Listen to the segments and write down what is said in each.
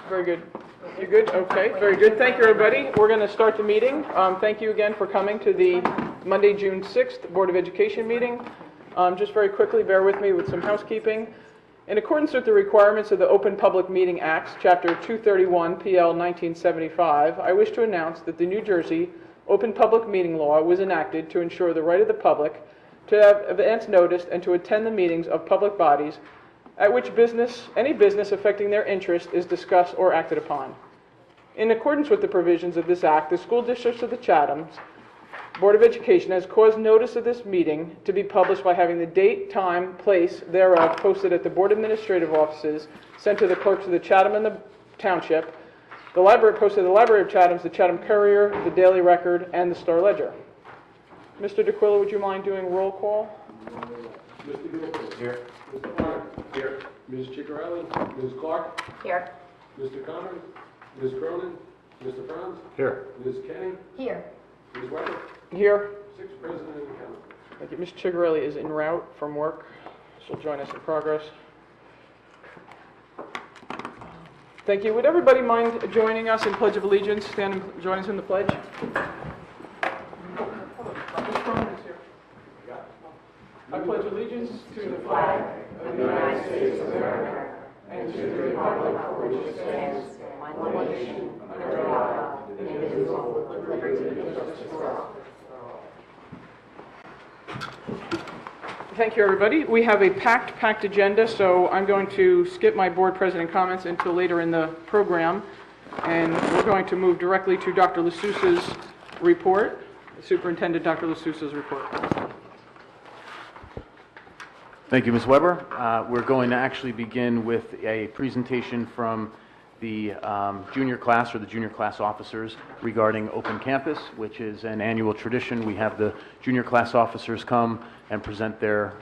Very good. You good? Okay, very good. Thank you, everybody. We're going to start the meeting. Thank you again for coming to the Monday, June 6th Board of Education meeting. Just very quickly, bear with me with some housekeeping. In accordance with the requirements of the Open Public Meeting Acts, Chapter 231, PL 1975, I wish to announce that the New Jersey Open Public Meeting Law was enacted to ensure the right of the public to have advance notice and to attend the meetings of public bodies at which any business affecting their interest is discussed or acted upon. In accordance with the provisions of this act, the school districts of the Chathams Board of Education has caused notice of this meeting to be published by having the date, time, place thereof posted at the Board Administrative Offices, sent to the clerks of the Chatham and the Township, the library posted at the Library of Chathams, the Chatham Courier, the Daily Record, and the Star Ledger. Mr. DeQuilla, would you mind doing roll call? Mr. Gilbert. Here. Mr. Clark. Here. Ms. Ciccarelli. Ms. Clark. Here. Mr. Connery. Ms. Cronin. Mr. Franz. Here. Ms. Kenny. Here. Ms. Weber. Here. 6 present and counting. Thank you. Ms. Ciccarelli is en route from work. She'll join us in progress. Thank you. Would everybody mind joining us in Pledge of Allegiance? Stand and join us in the pledge. I pledge allegiance to the flag of the United States of America and to the republic for which it stands, one nation, under God, indivisible, with liberty and justice for all. Thank you, everybody. We have a packed agenda, so I'm going to skip my board president comments until later in the program, and we're going to move directly to Dr. LaSousa's report, Superintendent Dr. LaSousa's report. Thank you, Ms. Weber. We're going to actually begin with a presentation from the junior class or the junior class officers regarding Open Campus, which is an annual tradition. We have the junior class officers come and present their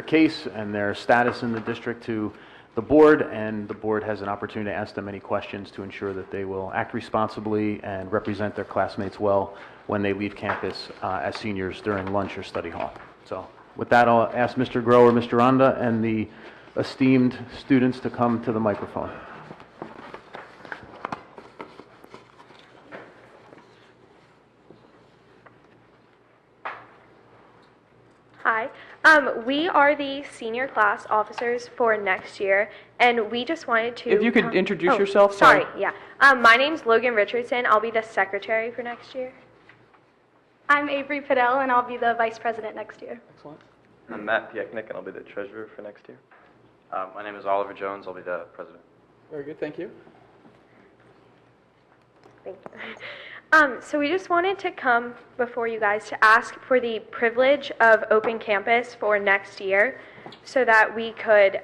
case and their status in the district to the board, and the board has an opportunity to ask them any questions to ensure that they will act responsibly and represent their classmates well when they leave campus as seniors during lunch or study hall. So with that, I'll ask Mr. Grower, Mr. Ronda, and the esteemed students to come to the microphone. Hi, we are the senior class officers for next year, and we just wanted to... If you could introduce yourself. Sorry, yeah. My name's Logan Richardson. I'll be the secretary for next year. I'm Avery Padell, and I'll be the vice president next year. Excellent. I'm Matt Pieknik, and I'll be the treasurer for next year. My name is Oliver Jones. I'll be the president. Very good, thank you. Thank you. So we just wanted to come before you guys to ask for the privilege of Open Campus for next year so that we could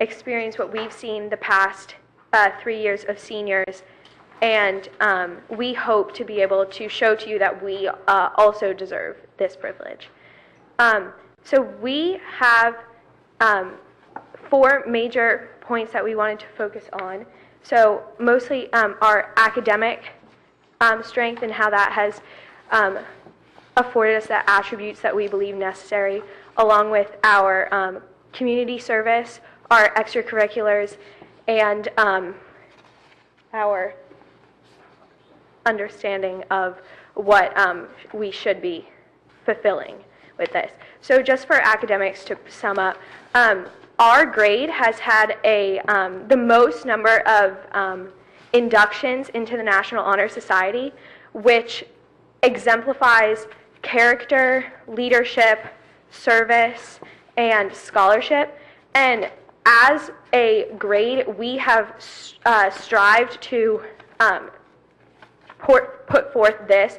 experience what we've seen the past 3 years of seniors, and we hope to be able to show to you that we also deserve this privilege. So we have 4 major points that we wanted to focus on. So mostly our academic strength and how that has afforded us the attributes that we believe necessary, along with our community service, our extracurriculars, and our understanding of what we should be fulfilling with this. So just for academics, to sum up, our grade has had the most number of inductions into the National Honor Society, which exemplifies character, leadership, service, and scholarship. And as a grade, we have strived to put forth this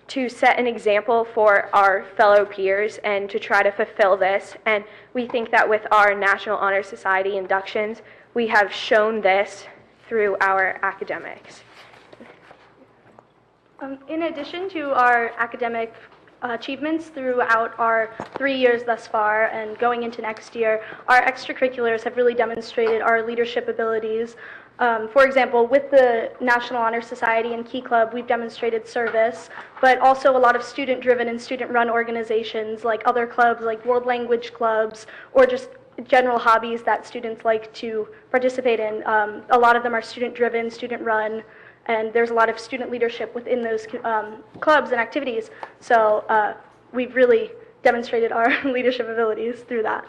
to set an example for our fellow peers and to try to fulfill this. And we think that with our National Honor Society inductions, we have shown this through our academics. In addition to our academic achievements throughout our 3 years thus far and going into next year, our extracurriculars have really demonstrated our leadership abilities. For example, with the National Honor Society and Key Club, we've demonstrated service, but also a lot of student-driven and student-run organizations like other clubs like World Language Clubs or just general hobbies that students like to participate in. A lot of them are student-driven, student-run, and there's a lot of student leadership within those clubs and activities. So we've really demonstrated our leadership abilities through that.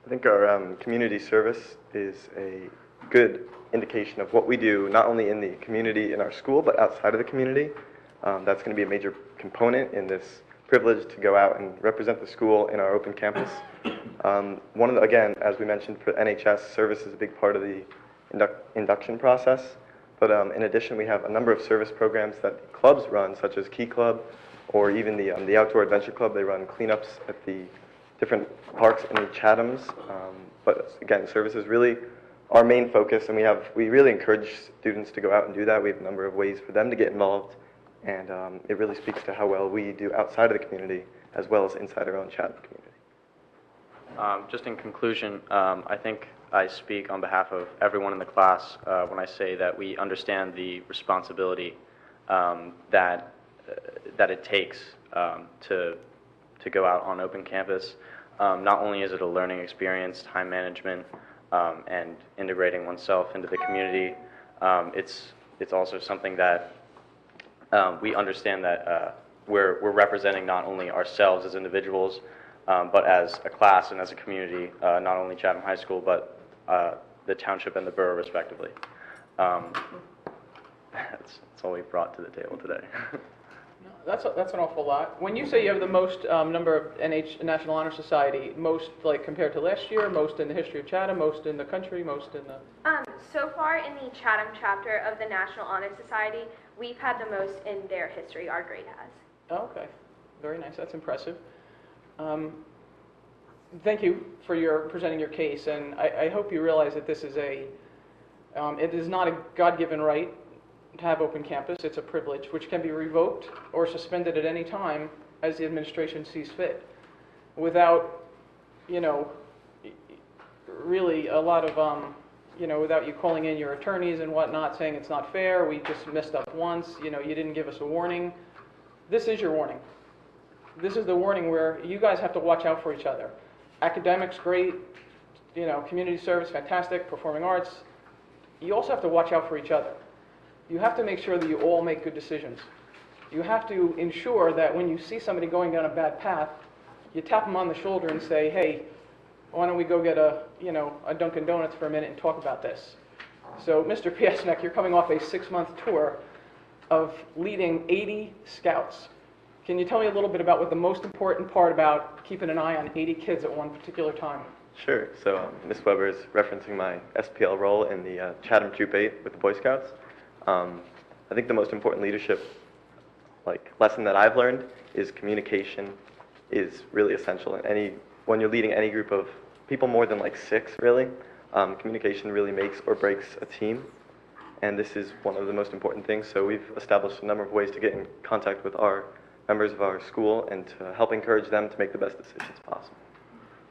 I think our community service is a good indication of what we do, not only in the community in our school, but outside of the community. That's going to be a major component in this privilege to go out and represent the school in our open campus. Again, as we mentioned, for NHS, service is a big part of the induction process. But in addition, we have a number of service programs that clubs run, such as Key Club, or even the Outdoor Adventure Club. They run cleanups at the different parks in the Chathams. But again, service is really our main focus, and we really encourage students to go out and do that. We have a number of ways for them to get involved, and it really speaks to how well we do outside of the community as well as inside our own Chatham community. Just in conclusion, I think I speak on behalf of everyone in the class when I say that we understand the responsibility that it takes to go out on open campus. Not only is it a learning experience, time management, and integrating oneself into the community, it's also something that we understand that we're representing not only ourselves as individuals, but as a class and as a community, not only Chatham High School, but the township and the borough, respectively. That's all we've brought to the table today. That's an awful lot. When you say you have the most number of National Honor Society, most like compared to last year, most in the history of Chatham, most in the country, most in the... So far in the Chatham chapter of the National Honor Society, we've had the most in their history, our grade has. Oh, okay. Very nice. That's impressive. Thank you for presenting your case, and I hope you realize that this is it is not a God-given right to have open campus. It's a privilege which can be revoked or suspended at any time as the administration sees fit, without, really a lot of, without you calling in your attorneys and whatnot, saying it's not fair, we just messed up once, you didn't give us a warning. This is your warning. This is the warning where you guys have to watch out for each other. Academics, great, community service, fantastic, performing arts. You also have to watch out for each other. You have to make sure that you all make good decisions. You have to ensure that when you see somebody going down a bad path, you tap them on the shoulder and say, hey, why don't we go get a Dunkin' Donuts for a minute and talk about this? So, Mr. Piasnek, you're coming off a 6-month tour of leading 80 scouts. Can you tell me a little bit about what the most important part about keeping an eye on 80 kids at one particular time? Sure. So Ms. Weber is referencing my SPL role in the Chatham Troop 8 with the Boy Scouts. I think the most important leadership lesson that I've learned is communication is really essential. When you're leading any group of people more than 6, really, communication really makes or breaks a team. And this is one of the most important things. So we've established a number of ways to get in contact with our members of our school and to help encourage them to make the best decisions possible.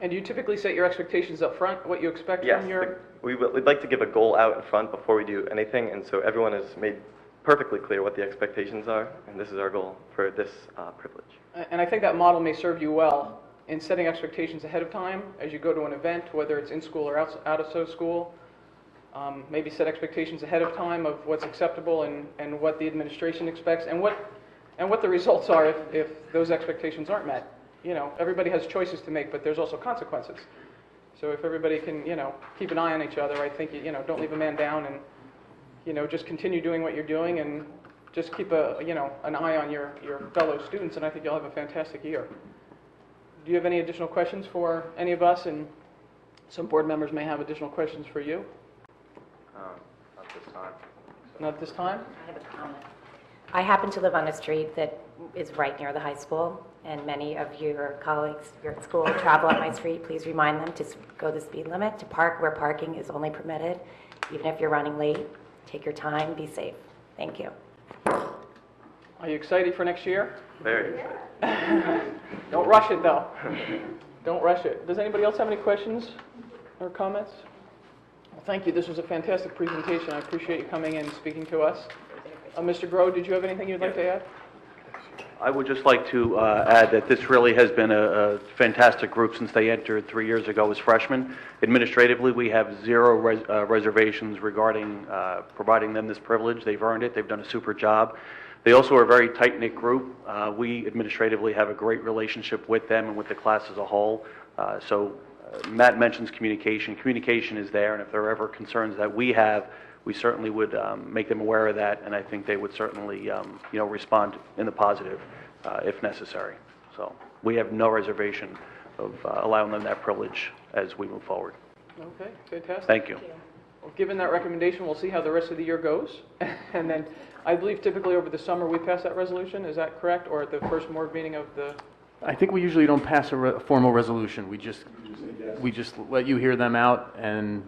And do you typically set your expectations up front, what you expect from your... We'd like to give a goal out in front before we do anything, and so everyone has made perfectly clear what the expectations are, and this is our goal for this privilege. And I think that model may serve you well in setting expectations ahead of time as you go to an event, whether it's in school or out of school. Maybe set expectations ahead of time of what's acceptable and what the administration expects, and what the results are if those expectations aren't met. Everybody has choices to make, but there's also consequences. So if everybody can, keep an eye on each other, I think, don't leave a man down and, just continue doing what you're doing and just keep an eye on your fellow students, and I think you'll have a fantastic year. Do you have any additional questions for any of us? And some board members may have additional questions for you. Not this time. Not at this time? I have a comment. I happen to live on a street that is right near the high school, and many of your colleagues here at school travel on my street. Please remind them to go the speed limit, to park where parking is only permitted. Even if you're running late, take your time, be safe. Thank you. Are you excited for next year? Very excited. Don't rush it, though. Don't rush it. Does anybody else have any questions or comments? Well, thank you. This was a fantastic presentation. I appreciate you coming in and speaking to us. Mr. Groh, did you have anything you'd like to add? I would just like to add that this really has been a fantastic group since they entered 3 years ago as freshmen. Administratively, we have zero reservations regarding providing them this privilege. They've earned it. They've done a super job. They also are a very tight-knit group. We administratively have a great relationship with them and with the class as a whole. Matt mentions communication. Communication is there, and if there are ever concerns that we have, we certainly would make them aware of that, and I think they would certainly, respond in the positive if necessary. So we have no reservation of allowing them that privilege as we move forward. Okay, fantastic. Thank you. Well, given that recommendation, we'll see how the rest of the year goes. And then I believe typically over the summer we pass that resolution. Is that correct? Or at the first board meeting of the... I think we usually don't pass a formal resolution. We just let you hear them out, and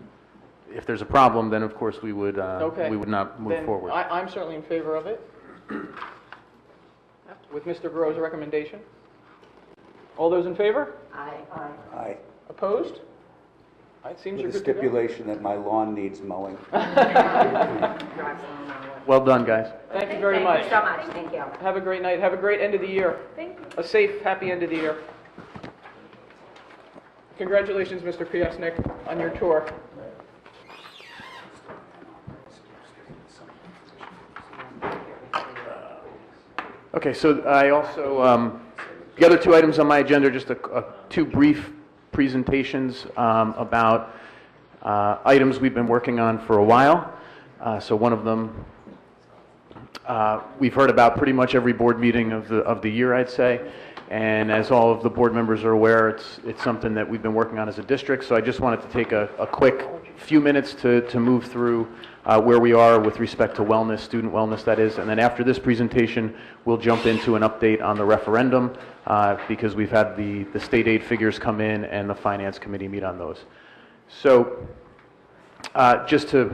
if there's a problem, then of course we would not move Then forward. I'm certainly in favor of it. With Mr. Grove's recommendation. All those in favor? Aye. Opposed? It seems you're With the good to go. stipulation that my lawn needs mowing. Well done, guys. Thank you very much. Thank you so much. Thank you. Have a great night. Have a great end of the year. Thank you. A safe, happy end of the year. Congratulations, Mr. Piasnik, on your tour. Okay, so I also, the other two items on my agenda are just two brief presentations about items we've been working on for a while. So one of them we've heard about pretty much every board meeting of the year, I'd say. And as all of the board members are aware, it's something that we've been working on as a district. So I just wanted to take a quick few minutes to move through where we are with respect to wellness, student wellness that is. And then after this presentation, we'll jump into an update on the referendum because we've had the state aid figures come in and the finance committee meet on those. So just to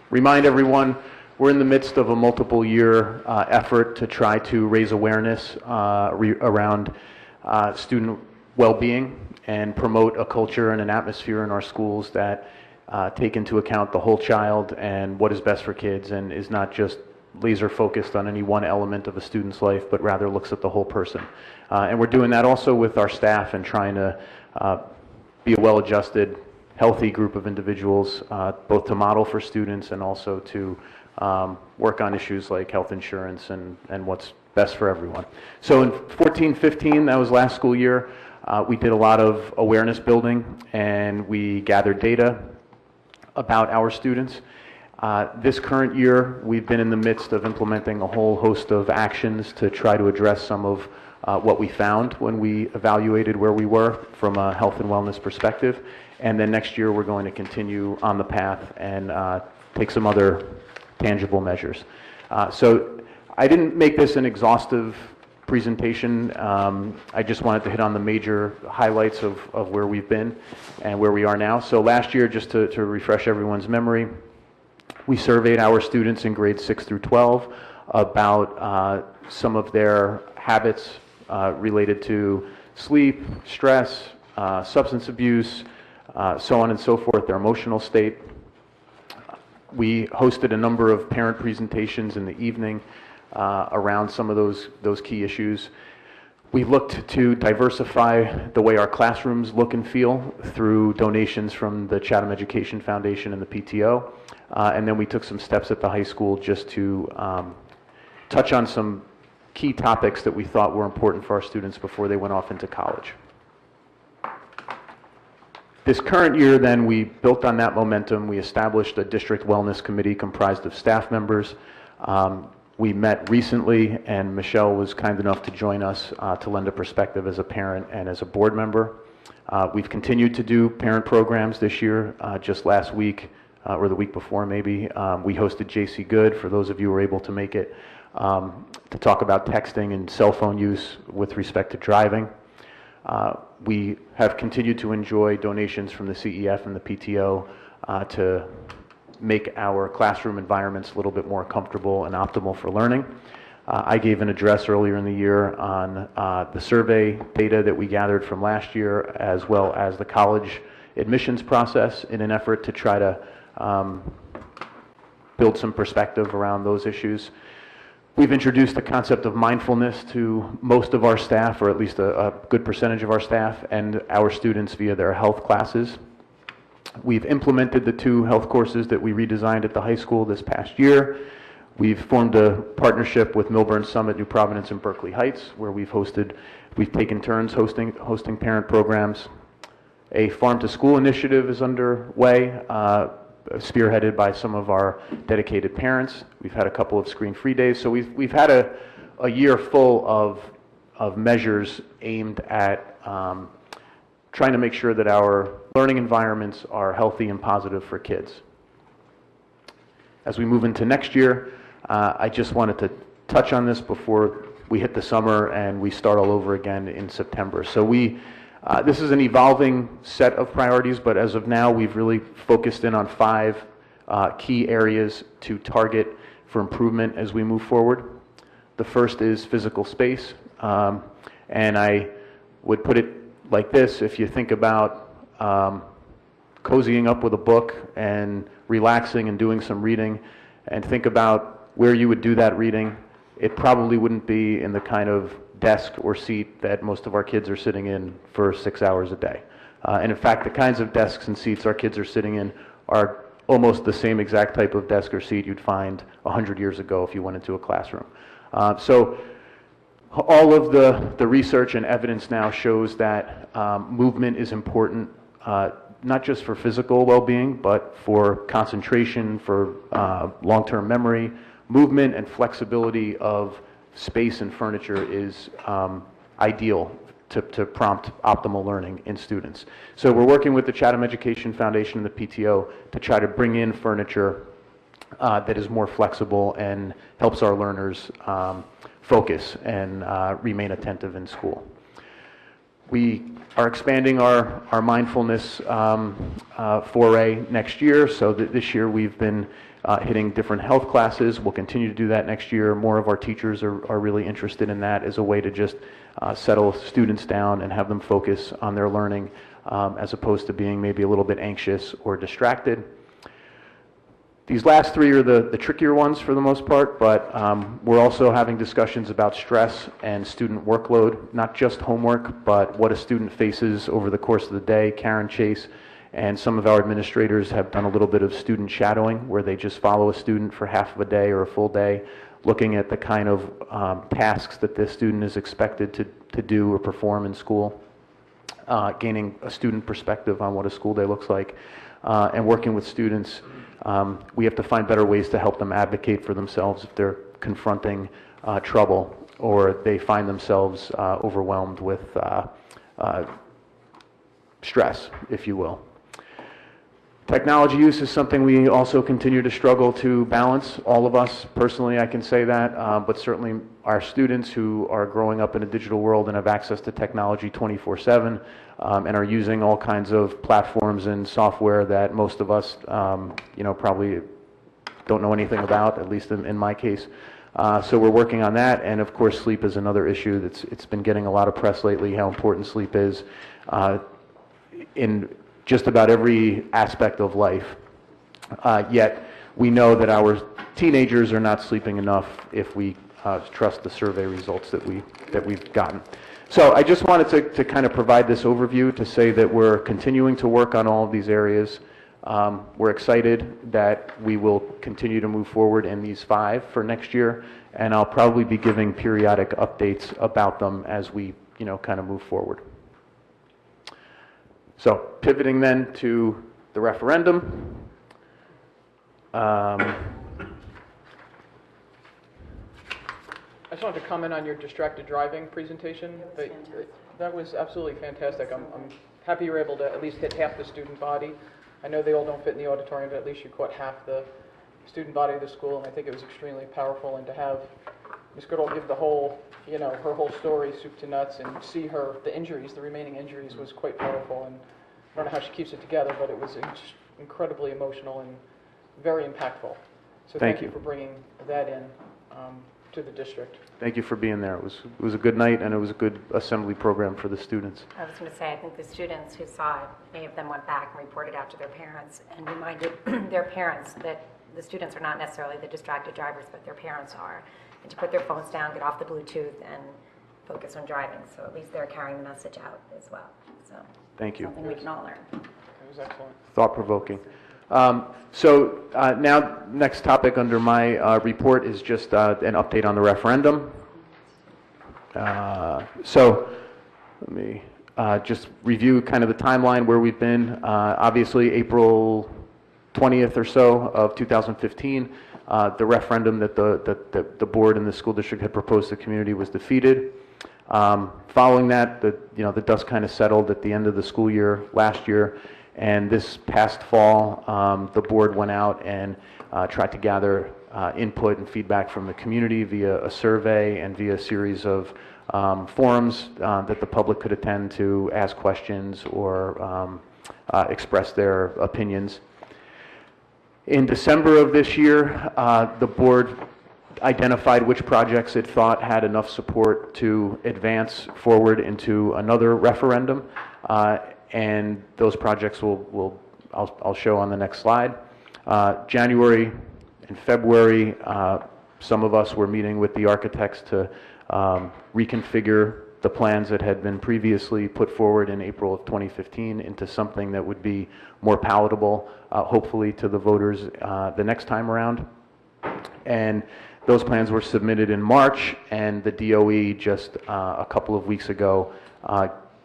remind everyone, we're in the midst of a multiple year effort to try to raise awareness around student well-being and promote a culture and an atmosphere in our schools that take into account the whole child and what is best for kids and is not just laser focused on any one element of a student's life, but rather looks at the whole person. And we're doing that also with our staff and trying to be a well-adjusted, healthy group of individuals, both to model for students and also to work on issues like health insurance and what's best for everyone. So in 14-15, that was last school year, we did a lot of awareness building and we gathered data about our students. This current year, we've been in the midst of implementing a whole host of actions to try to address some of what we found when we evaluated where we were from a health and wellness perspective. And then next year, we're going to continue on the path and take some other tangible measures. So I didn't make this an exhaustive presentation. I just wanted to hit on the major highlights of where we've been and where we are now. So last year, just to refresh everyone's memory, we surveyed our students in grades 6 through 12 about some of their habits related to sleep, stress, substance abuse, so on and so forth, their emotional state. We hosted a number of parent presentations in the evening around some of those key issues. We looked to diversify the way our classrooms look and feel through donations from the Chatham Education Foundation and the PTO. And then we took some steps at the high school just to touch on some key topics that we thought were important for our students before they went off into college. This current year, then, we built on that momentum. We established a district wellness committee comprised of staff members. We met recently, and Michelle was kind enough to join us to lend a perspective as a parent and as a board member. We've continued to do parent programs this year. Just last week, or the week before maybe, we hosted JC Good, for those of you who were able to make it, to talk about texting and cell phone use with respect to driving. We have continued to enjoy donations from the CEF and the PTO to make our classroom environments a little bit more comfortable and optimal for learning. I gave an address earlier in the year on the survey data that we gathered from last year, as well as the college admissions process, in an effort to try to build some perspective around those issues. We've introduced the concept of mindfulness to most of our staff, or at least a good percentage of our staff, and our students via their health classes. We've implemented the 2 health courses that we redesigned at the high school this past year. We've formed a partnership with Milburn Summit, New Providence, and Berkeley Heights, where we've taken turns hosting parent programs. A farm-to-school initiative is underway, spearheaded by some of our dedicated parents. We've had a couple of screen-free days, so we've had a year full of measures aimed at trying to make sure that our learning environments are healthy and positive for kids. As we move into next year, I just wanted to touch on this before we hit the summer and we start all over again in September. So this is an evolving set of priorities, but as of now, we've really focused in on 5 key areas to target for improvement as we move forward. The first is physical space, and I would put it like this: if you think about cozying up with a book and relaxing and doing some reading, and think about where you would do that reading, it probably wouldn't be in the kind of desk or seat that most of our kids are sitting in for 6 hours a day. And in fact, the kinds of desks and seats our kids are sitting in are almost the same exact type of desk or seat you'd find 100 years ago if you went into a classroom. So all of the research and evidence now shows that movement is important, not just for physical well-being, but for concentration, for long-term memory. Movement and flexibility of space and furniture is ideal to prompt optimal learning in students. So we're working with the Chatham Education Foundation and the PTO to try to bring in furniture that is more flexible and helps our learners focus and remain attentive in school. We are expanding our mindfulness foray next year, so that this year we've been hitting different health classes. We'll continue to do that next year. More of our teachers are really interested in that as a way to just settle students down and have them focus on their learning as opposed to being maybe a little bit anxious or distracted. These last 3 are the trickier ones for the most part, but we're also having discussions about stress and student workload, not just homework, but what a student faces over the course of the day. Karen Chase and some of our administrators have done a little bit of student shadowing, where they just follow a student for half of a day or a full day, looking at the kind of tasks that this student is expected to do or perform in school, gaining a student perspective on what a school day looks like, and working with students. We have to find better ways to help them advocate for themselves if they're confronting trouble or they find themselves overwhelmed with stress, if you will. Technology use is something we also continue to struggle to balance. All of us, personally, I can say that, but certainly our students who are growing up in a digital world and have access to technology 24/7 and are using all kinds of platforms and software that most of us, probably don't know anything about, at least in my case. So we're working on that, and of course, sleep is another issue it's been getting a lot of press lately, how important sleep is in just about every aspect of life. Yet we know that our teenagers are not sleeping enough if we trust the survey results that we've gotten. So I just wanted to kind of provide this overview to say that we're continuing to work on all of these areas. We're excited that we will continue to move forward in these 5 for next year, and I'll probably be giving periodic updates about them as we kind of move forward. So pivoting then to the referendum. I just wanted to comment on your distracted driving presentation. That was absolutely fantastic. I'm happy you were able to at least hit half the student body. I know they all don't fit in the auditorium, but at least you caught half the student body of the school, and I think it was extremely powerful. And to have Ms. Goodall give the whole, her whole story, soup to nuts, and see the remaining injuries was quite powerful. And I don't know how she keeps it together, but it was incredibly emotional and very impactful. So thank you for bringing that in to the district. Thank you for being there. It was a good night, and it was a good assembly program for the students. I was going to say, I think the students who saw it, many of them went back and reported out to their parents and reminded their parents that the students are not necessarily the distracted drivers, but their parents are. and to put their phones down, get off the Bluetooth, and focus on driving. So at least they're carrying the message out as well. So Thank you. something we can all learn. That was excellent. Thought-provoking. Now, next topic under my report is just an update on the referendum. Let me just review kind of the timeline where we've been. Obviously, April 20th or so of 2015, the referendum that the board and the school district had proposed to the community was defeated. Following that, the dust kind of settled at the end of the school year last year, and this past fall, the board went out and tried to gather input and feedback from the community via a survey and via a series of forums that the public could attend to ask questions or express their opinions. In December of this year, the board identified which projects it thought had enough support to advance forward into another referendum, and those projects I'll show on the next slide. January and February, some of us were meeting with the architects to reconfigure the plans that had been previously put forward in April of 2015 into something that would be more palatable, hopefully to the voters the next time around. And those plans were submitted in March, and the DOE just a couple of weeks ago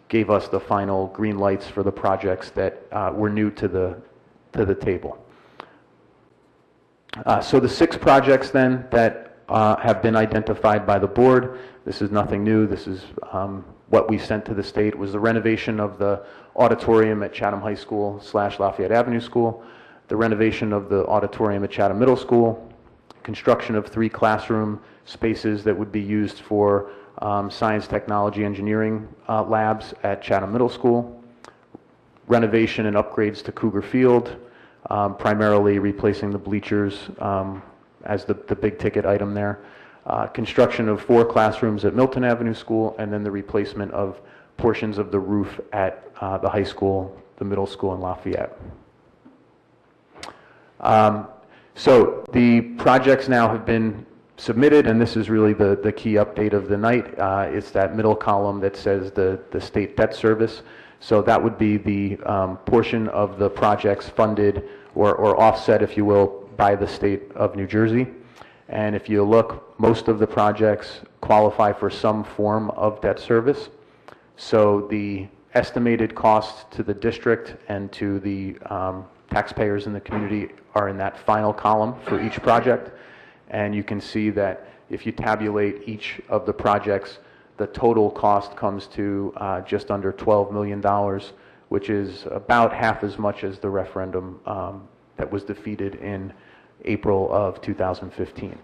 gave us the final green lights for the projects that were new to the table. So the 6 projects then that have been identified by the board, this is nothing new, this is what we sent to the state, was the renovation of the auditorium at Chatham High School / Lafayette Avenue School, the renovation of the auditorium at Chatham Middle School, construction of 3 classroom spaces that would be used for science, technology, engineering labs at Chatham Middle School, renovation and upgrades to Cougar Field, primarily replacing the bleachers as the big ticket item there, construction of 4 classrooms at Milton Avenue School, and then the replacement of portions of the roof at the high school, the middle school, and Lafayette. So the projects now have been submitted, and this is really the key update of the night. It's that middle column that says the state debt service. So that would be the portion of the projects funded or offset, if you will, by the state of New Jersey. And if you look, most of the projects qualify for some form of debt service. So the estimated costs to the district and to the taxpayers in the community are in that final column for each project. And you can see that if you tabulate each of the projects, the total cost comes to just under $12 million, which is about half as much as the referendum that was defeated in April of 2015.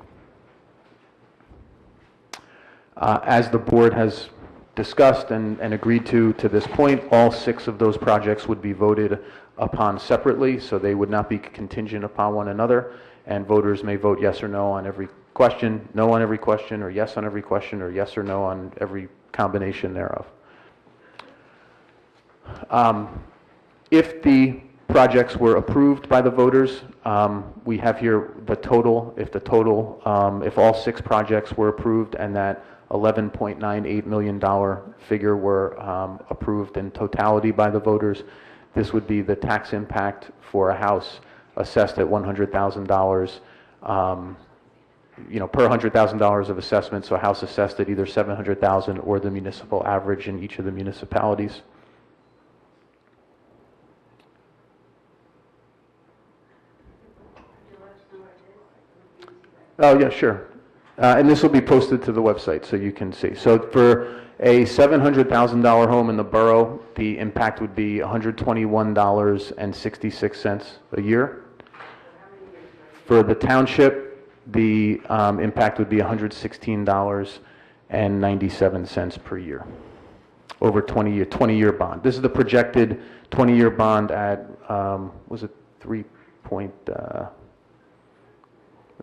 As the board has discussed and agreed to this point, all 6 of those projects would be voted upon separately, so they would not be contingent upon one another, and voters may vote yes or no on every question, no on every question, or yes on every question, or yes or no on every combination thereof. If the projects were approved by the voters, we have here the total. If all 6 projects were approved and that $11.98 million figure were approved in totality by the voters, this would be the tax impact for a house assessed at $100,000, per $100,000 of assessment, so a house assessed at either $700,000 or the municipal average in each of the municipalities. Oh, yeah, sure. And this will be posted to the website so you can see. So for a $700,000 home in the borough, the impact would be $121.66 a year. For the township, the impact would be $116.97 per year over 20-year bond. This is the projected 20-year bond at, was it 3 point, I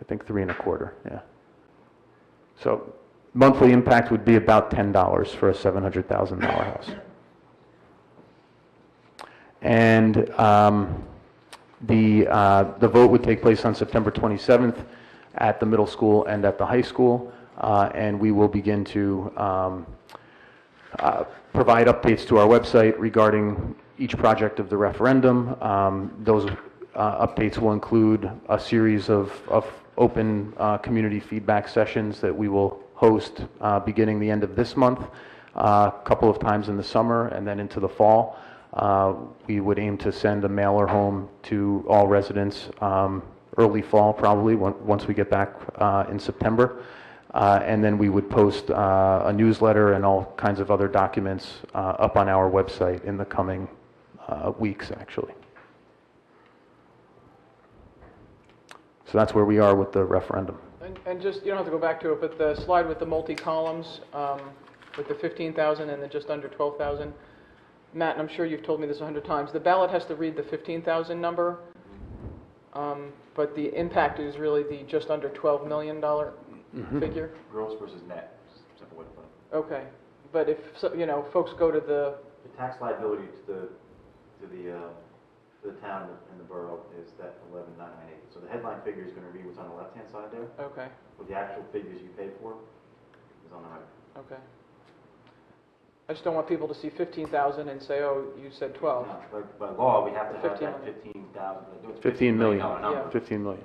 think 3.25, yeah. So monthly impact would be about $10 for a $700,000 house. And the vote would take place on September 27th at the middle school and at the high school. and we will begin to provide updates to our website regarding each project of the referendum. Those updates will include a series of open community feedback sessions that we will host beginning the end of this month, a couple of times in the summer, and then into the fall. We would aim to send a mailer home to all residents early fall, probably, once we get back in September. And then we would post a newsletter and all kinds of other documents up on our website in the coming weeks, actually. So that's where we are with the referendum. And just, you don't have to go back to it, but the slide with the multi-columns, with the 15,000 and the just under 12,000, Matt, and I'm sure you've told me this 100 times, the ballot has to read the 15,000 number, but the impact is really the just under $12 million figure? Gross versus net, simple way to put it. Okay, but if, folks go to the... The tax liability to the town and the borough is that 11,998. So the headline figure is going to be what's on the left-hand side there. Okay, But the actual figures you paid for is on the right. okay. I just don't want people to see 15,000 and say, oh, you said 12. No, by law, we have to have 15 that 15,000. 15 million. Yeah. 15 million.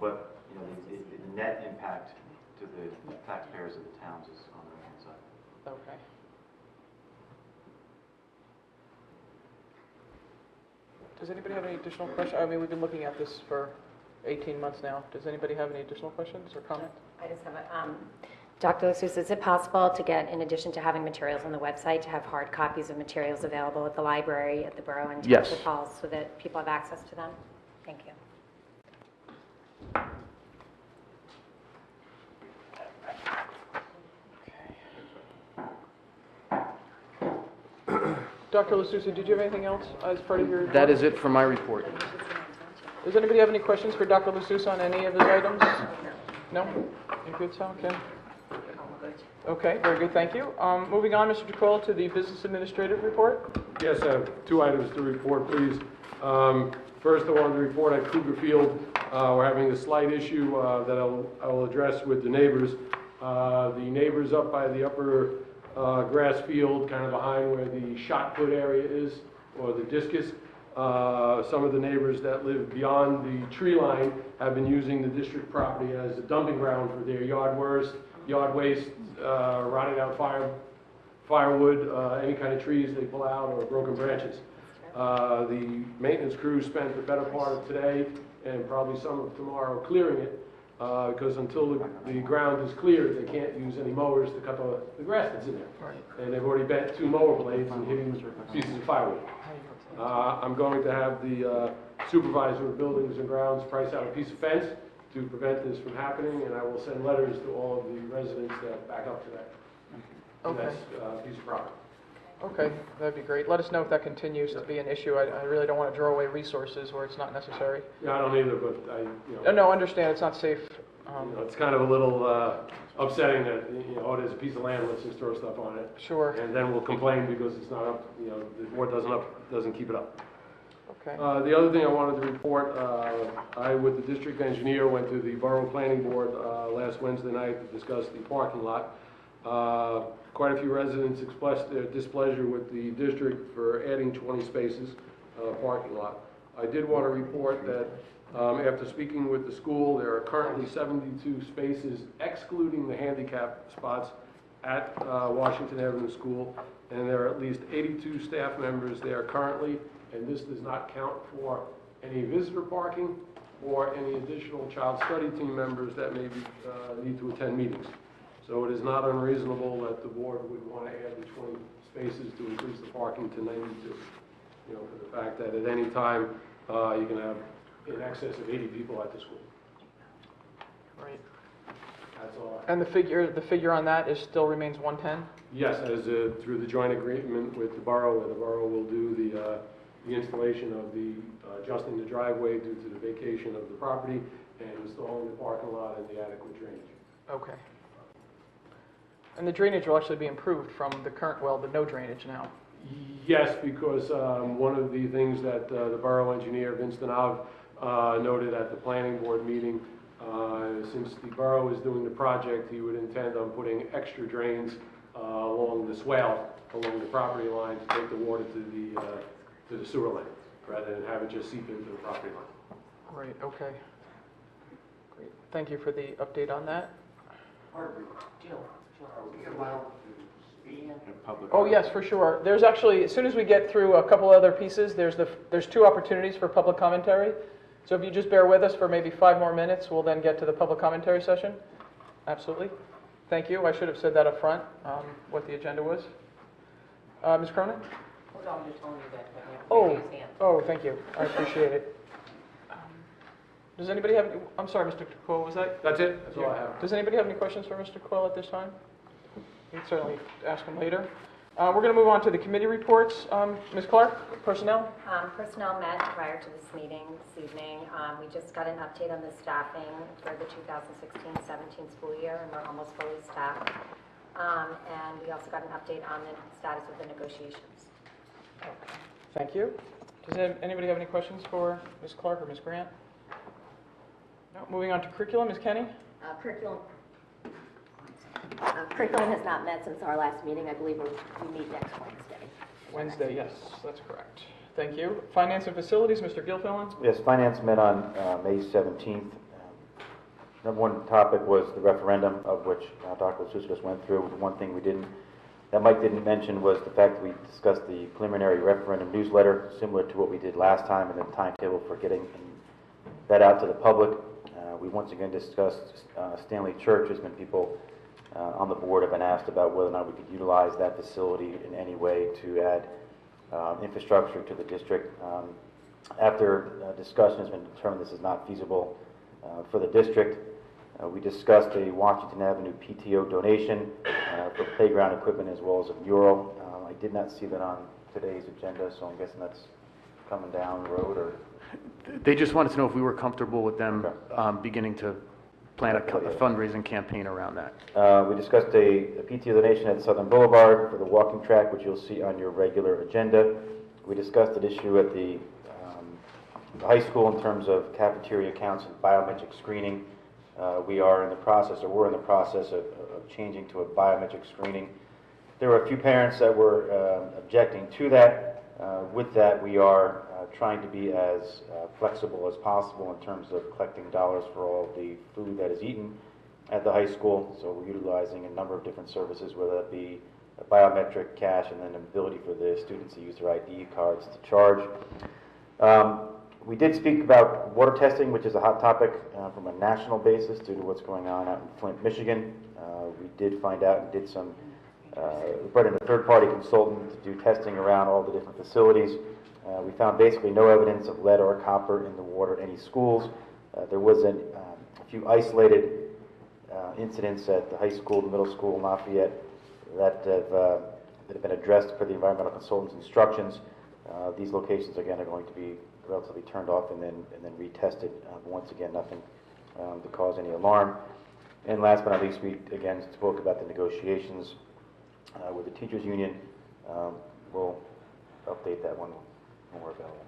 But the net impact to the taxpayers of the towns is on the right-hand side. Okay. Does anybody have any additional questions? I mean, we've been looking at this for 18 months now. Does anybody have any additional questions or comments? I just have a, Dr. Lassus, is it possible to get, in addition to having materials on the website, to have hard copies of materials available at the library, at the borough and Yes. township halls so that people have access to them? Thank you. Dr. Lasusa, did you have anything else as part of your report? That is it for my report. Does anybody have any questions for Dr. Lasusa on any of his items? No? You good, Sal? Ken? Okay, very good, thank you. Moving on, Mr. DeCola, to the Business Administrative Report. Yes, I have two items to report, please. First, I wanted to report at Cougar Field, we're having a slight issue that I will address with the neighbors. The neighbors up by the upper grass field, kind of behind where the shot put area is, or the discus, some of the neighbors that live beyond the tree line have been using the district property as a dumping ground for their yard waste, rotting out firewood, any kind of trees they pull out, or broken branches. The maintenance crew spent the better part of today and probably some of tomorrow clearing it, because until the ground is cleared, they can't use any mowers to cut the grass that's in there. Right. And they've already bent 2 mower blades and hitting pieces of firewood. I'm going to have the supervisor of buildings and grounds price out a piece of fence to prevent this from happening, and I will send letters to all of the residents that back up to that piece of property. Okay, that'd be great. Let us know if that continues to be an issue. I really don't want to draw away resources where it's not necessary. Yeah, I don't either, but No, understand, it's not safe. it's kind of a little upsetting that, oh, there's a piece of land, let's just throw stuff on it. Sure. And then we'll complain because it's not up, the board doesn't keep it up. Okay. The other thing I wanted to report, I, with the district engineer, went to the Borough Planning Board last Wednesday night to discuss the parking lot. Quite a few residents expressed their displeasure with the district for adding 20 spaces parking lot. I did want to report that after speaking with the school, there are currently 72 spaces, excluding the handicap spots, at Washington Avenue School, and there are at least 82 staff members there currently, and this does not count for any visitor parking or any additional child study team members that may need to attend meetings. So it is not unreasonable that the board would want to add the 20 spaces to increase the parking to 92. For the fact that at any time you can have in excess of 80 people at the school. Right. That's all. And the figure on that still remains 110? Yes, as through the joint agreement with the borough, where the borough will do the installation of the adjusting the driveway due to the vacation of the property and installing the parking lot and the adequate drainage. Okay. And the drainage will actually be improved from the current well, the no drainage now. Yes, because one of the things that the borough engineer, Vince Denov, noted at the planning board meeting Since the borough is doing the project, he would intend on putting extra drains along the swale, along the property line to take the water to the sewer line, rather than have it just seep into the property line. Great, okay. Great, thank you for the update on that. Oh, yes, for sure. There's actually, as soon as we get through a couple other pieces, there's 2 opportunities for public commentary. So if you just bear with us for maybe 5 more minutes, we'll then get to the public commentary session. Absolutely. Thank you. I should have said that up front, what the agenda was. Ms. Cronin? Hold on, you told me that. Oh, thank you. I appreciate it. Does anybody have, I'm sorry, Mr. Quill, was that? That's it. That's all I have. Does anybody have any questions for Mr. Quill at this time? You can certainly ask him later. We're going to move on to the committee reports. Ms. Clark, personnel? Personnel met prior to this meeting this evening. We just got an update on the staffing for the 2016-17 school year, and we're almost fully staffed. And we also got an update on the status of the negotiations. Thank you. Does anybody have any questions for Ms. Clark or Ms. Grant? No. Moving on to curriculum, Ms. Kenny? Curriculum has not met since our last meeting. I believe we meet next Wednesday. Wednesday, yes, that's correct. Thank you. Finance and facilities, Mr. Gilfillan? Yes, Finance met on May 17th. Number one topic was the referendum, of which Dr. Sousa just went through. The one thing that Mike didn't mention was the fact that we discussed the preliminary referendum newsletter, similar to what we did last time, and the timetable for getting that out to the public. We once again discussed Stanley Church. There's been people on the board have been asked about whether or not we could utilize that facility in any way to add infrastructure to the district. After discussion has been determined this is not feasible for the district, we discussed a Washington Avenue PTO donation for playground equipment as well as a mural. I did not see that on today's agenda, so I'm guessing that's coming down the road, or? They just wanted to know if we were comfortable with them beginning to plan a fundraising campaign around that. We discussed a PTO donation at Southern Boulevard for the walking track, which you'll see on your regular agenda. We discussed an issue at the high school in terms of cafeteria accounts and biometric screening. We're in the process of changing to a biometric screening. There were a few parents that were objecting to that. With that, we are trying to be as flexible as possible in terms of collecting dollars for all the food that is eaten at the high school. So we're utilizing a number of different services, whether that be a biometric, cash, and then an ability for the students to use their ID cards to charge. We did speak about water testing, which is a hot topic from a national basis due to what's going on out in Flint, Michigan. We did find out and did some, we brought in a third-party consultant to do testing around all the different facilities. We found basically no evidence of lead or copper in the water at any schools. There was a few isolated incidents at the high school, the middle school, Lafayette, that have been addressed per the environmental consultant's instructions. These locations, again, are going to be relatively turned off and then retested. Once again, nothing to cause any alarm. And last but not least, we again spoke about the negotiations with the teachers union. We'll update that one when we're available.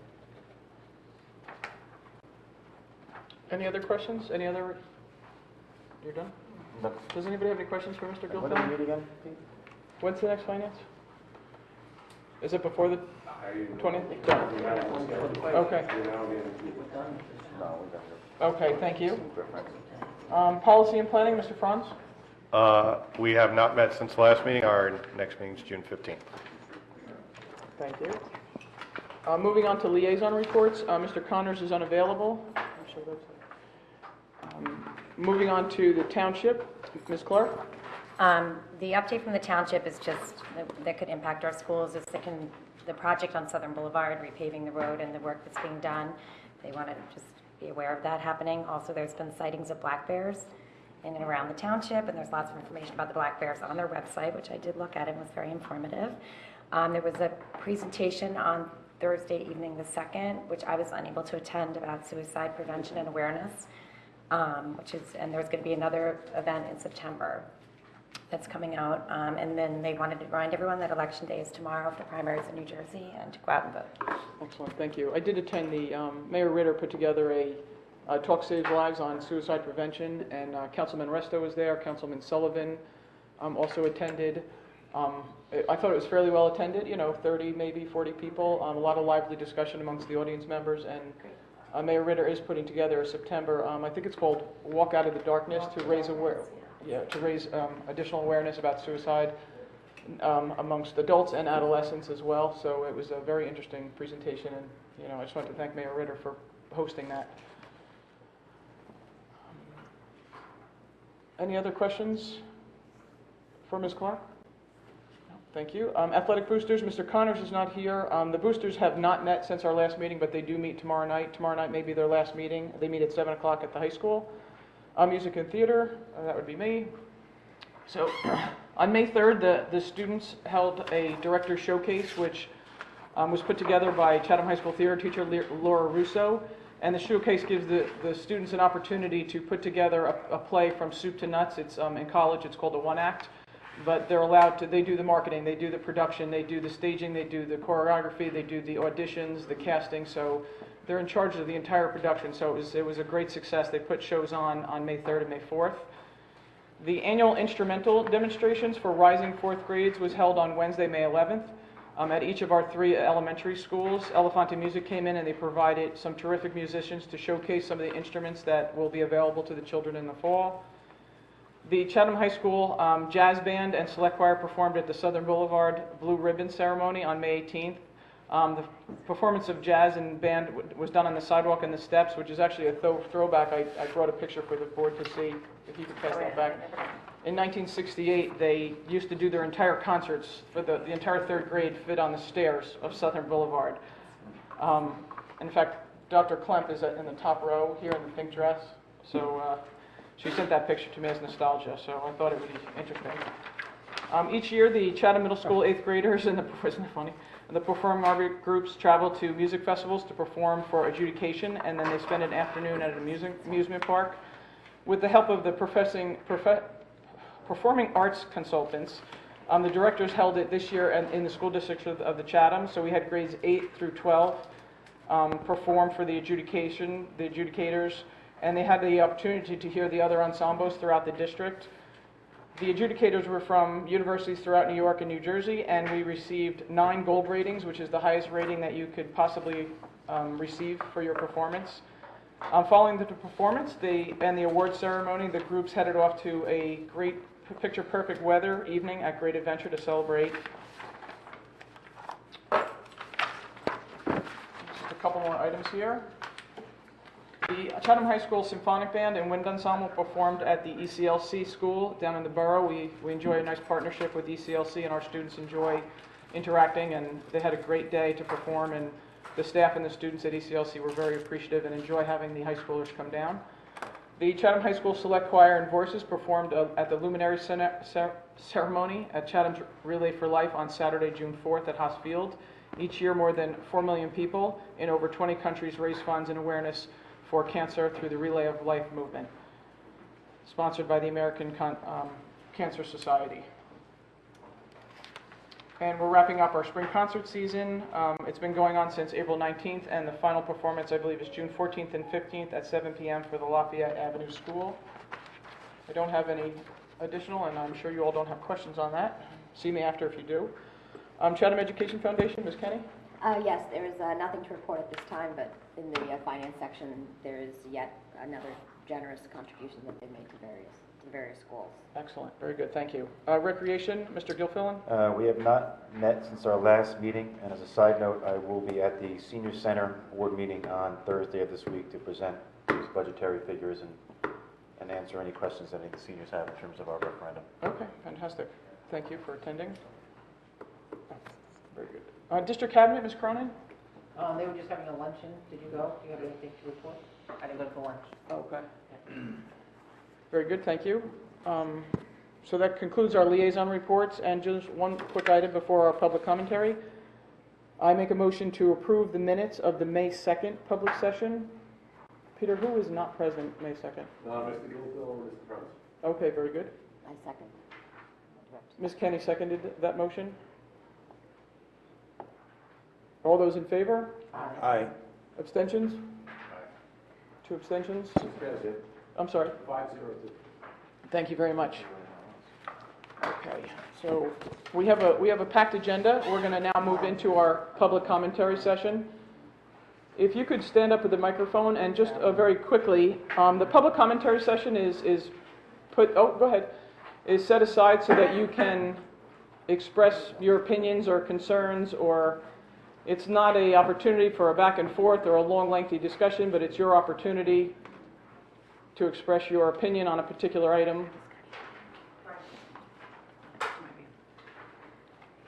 Any other questions? Any other? You're done? No. Does anybody have any questions for Mr. When do we Gilfillan? meet again, Pete? When's the next finance? Is it before the 20th? Done. Okay. No, we don't. Okay, thank you. Policy and planning, Mr. Franz? We have not met since the last meeting. Our next meeting is June 15th. Thank you. Moving on to liaison reports, Mr. Connors is unavailable. Actually, moving on to the township, Ms. Clark? The update from the township is just, that could impact our schools, is the project on Southern Boulevard, repaving the road and the work that's being done. They want to just be aware of that happening. Also, there's been sightings of black bears in and around the township, and there's lots of information about the black bears on their website, which I did look at and was very informative. There was a presentation on Thursday evening the 2nd, which I was unable to attend, about suicide prevention and awareness, and there's going to be another event in September that's coming out. And then they wanted to remind everyone that Election Day is tomorrow for the primaries in New Jersey, and to go out and vote. Excellent, thank you. I did attend Mayor Ritter put together a Talk Saves Lives on suicide prevention, and Councilman Resto was there, Councilman Sullivan also attended. I thought it was fairly well attended, 30, maybe 40 people, a lot of lively discussion amongst the audience members, and Mayor Ritter is putting together a September, I think it's called Walk Out of the Darkness, to raise additional awareness about suicide amongst adults and adolescents as well. So it was a very interesting presentation, and I just want to thank Mayor Ritter for hosting that. Any other questions for Ms. Clark? No, thank you. Athletic boosters, Mr. Connors is not here. The boosters have not met since our last meeting, but they do meet tomorrow night. Tomorrow night may be their last meeting. They meet at 7 o'clock at the high school. Music and theater, that would be me. So on May 3rd, the students held a director showcase, which was put together by Chatham High School theater teacher Laura Russo. And the showcase gives the students an opportunity to put together a play from soup to nuts. It's in college, it's called a one-act. But they're allowed to, they do the marketing, they do the production, they do the staging, they do the choreography, they do the auditions, the casting. So they're in charge of the entire production. So it was a great success. They put shows on May 3rd and May 4th. The annual instrumental demonstrations for rising fourth grades was held on Wednesday, May 11th. At each of our 3 elementary schools, Elefante Music came in and they provided some terrific musicians to showcase some of the instruments that will be available to the children in the fall. The Chatham High School Jazz Band and Select Choir performed at the Southern Boulevard Blue Ribbon Ceremony on May 18th. The performance of jazz and band was done on the sidewalk and the steps, which is actually a throwback. I brought a picture for the board to see, if you could pass that back. In 1968, they used to do their entire concerts for the entire 3rd grade fit on the stairs of Southern Boulevard. In fact, Dr. Klemp is in the top row here in the pink dress. So she sent that picture to me as nostalgia, so I thought it would be interesting. Each year, the Chatham Middle School 8th graders and the performing art groups travel to music festivals to perform for adjudication, and then they spend an afternoon at an amusement park. With the help of the performing arts consultants, the directors held it this year in the school districts of the Chatham. So we had grades 8 through 12 perform for the adjudicators, and they had the opportunity to hear the other ensembles throughout the district. The adjudicators were from universities throughout New York and New Jersey, and we received 9 gold ratings, which is the highest rating that you could possibly receive for your performance. Following the performance and the award ceremony, the groups headed off to a great picture-perfect weather evening at Great Adventure to celebrate. Just a couple more items here. The Chatham High School Symphonic Band and Wind Ensemble performed at the ECLC school down in the borough. We enjoy a nice partnership with ECLC, and our students enjoy interacting, and they had a great day to perform, and the staff and the students at ECLC were very appreciative and enjoy having the high schoolers come down. The Chatham High School Select Choir and Voices performed at the Luminary Ceremony at Chatham's Relay for Life on Saturday, June 4th at Haas Field. Each year, more than 4 million people in over 20 countries raise funds and awareness for cancer through the Relay of Life movement, sponsored by the American Cancer Society. And we're wrapping up our spring concert season. It's been going on since April 19th, and the final performance, I believe, is June 14th and 15th at 7 p.m. for the Lafayette Avenue School. I don't have any additional, and I'm sure you all don't have questions on that. See me after if you do. Chatham Education Foundation, Ms. Kenny? Yes, there is nothing to report at this time, but in the finance section, there is yet another generous contribution that they made to various schools. Excellent, very good, thank you. Recreation, Mr. Gilfillan? We have not met since our last meeting, and as a side note, I will be at the Senior Center Board meeting on Thursday of this week to present these budgetary figures and answer any questions that any of the seniors have in terms of our referendum. Okay, fantastic. Thank you for attending. Very good. District Cabinet, Ms. Cronin? They were just having a luncheon. Did you go? Do you have anything to report? I didn't go for lunch. Okay. Very good, thank you. So that concludes our liaison reports, and just one quick item before our public commentary. I make a motion to approve the minutes of the May 2nd public session. Peter, who is not present May 2nd? Mr. Gilfield and Mr. Prince. Okay, very good. I second. Ms. Kenny seconded that motion. All those in favor? Aye. Abstentions? 2 abstentions? That's it. I'm sorry. 5-0. Thank you very much. Okay, so we have a packed agenda. We're going to now move into our public commentary session. If you could stand up at the microphone and just very quickly, the public commentary session is set aside so that you can express your opinions or concerns, or it's not an opportunity for a back and forth or a long, lengthy discussion, but it's your opportunity to express your opinion on a particular item.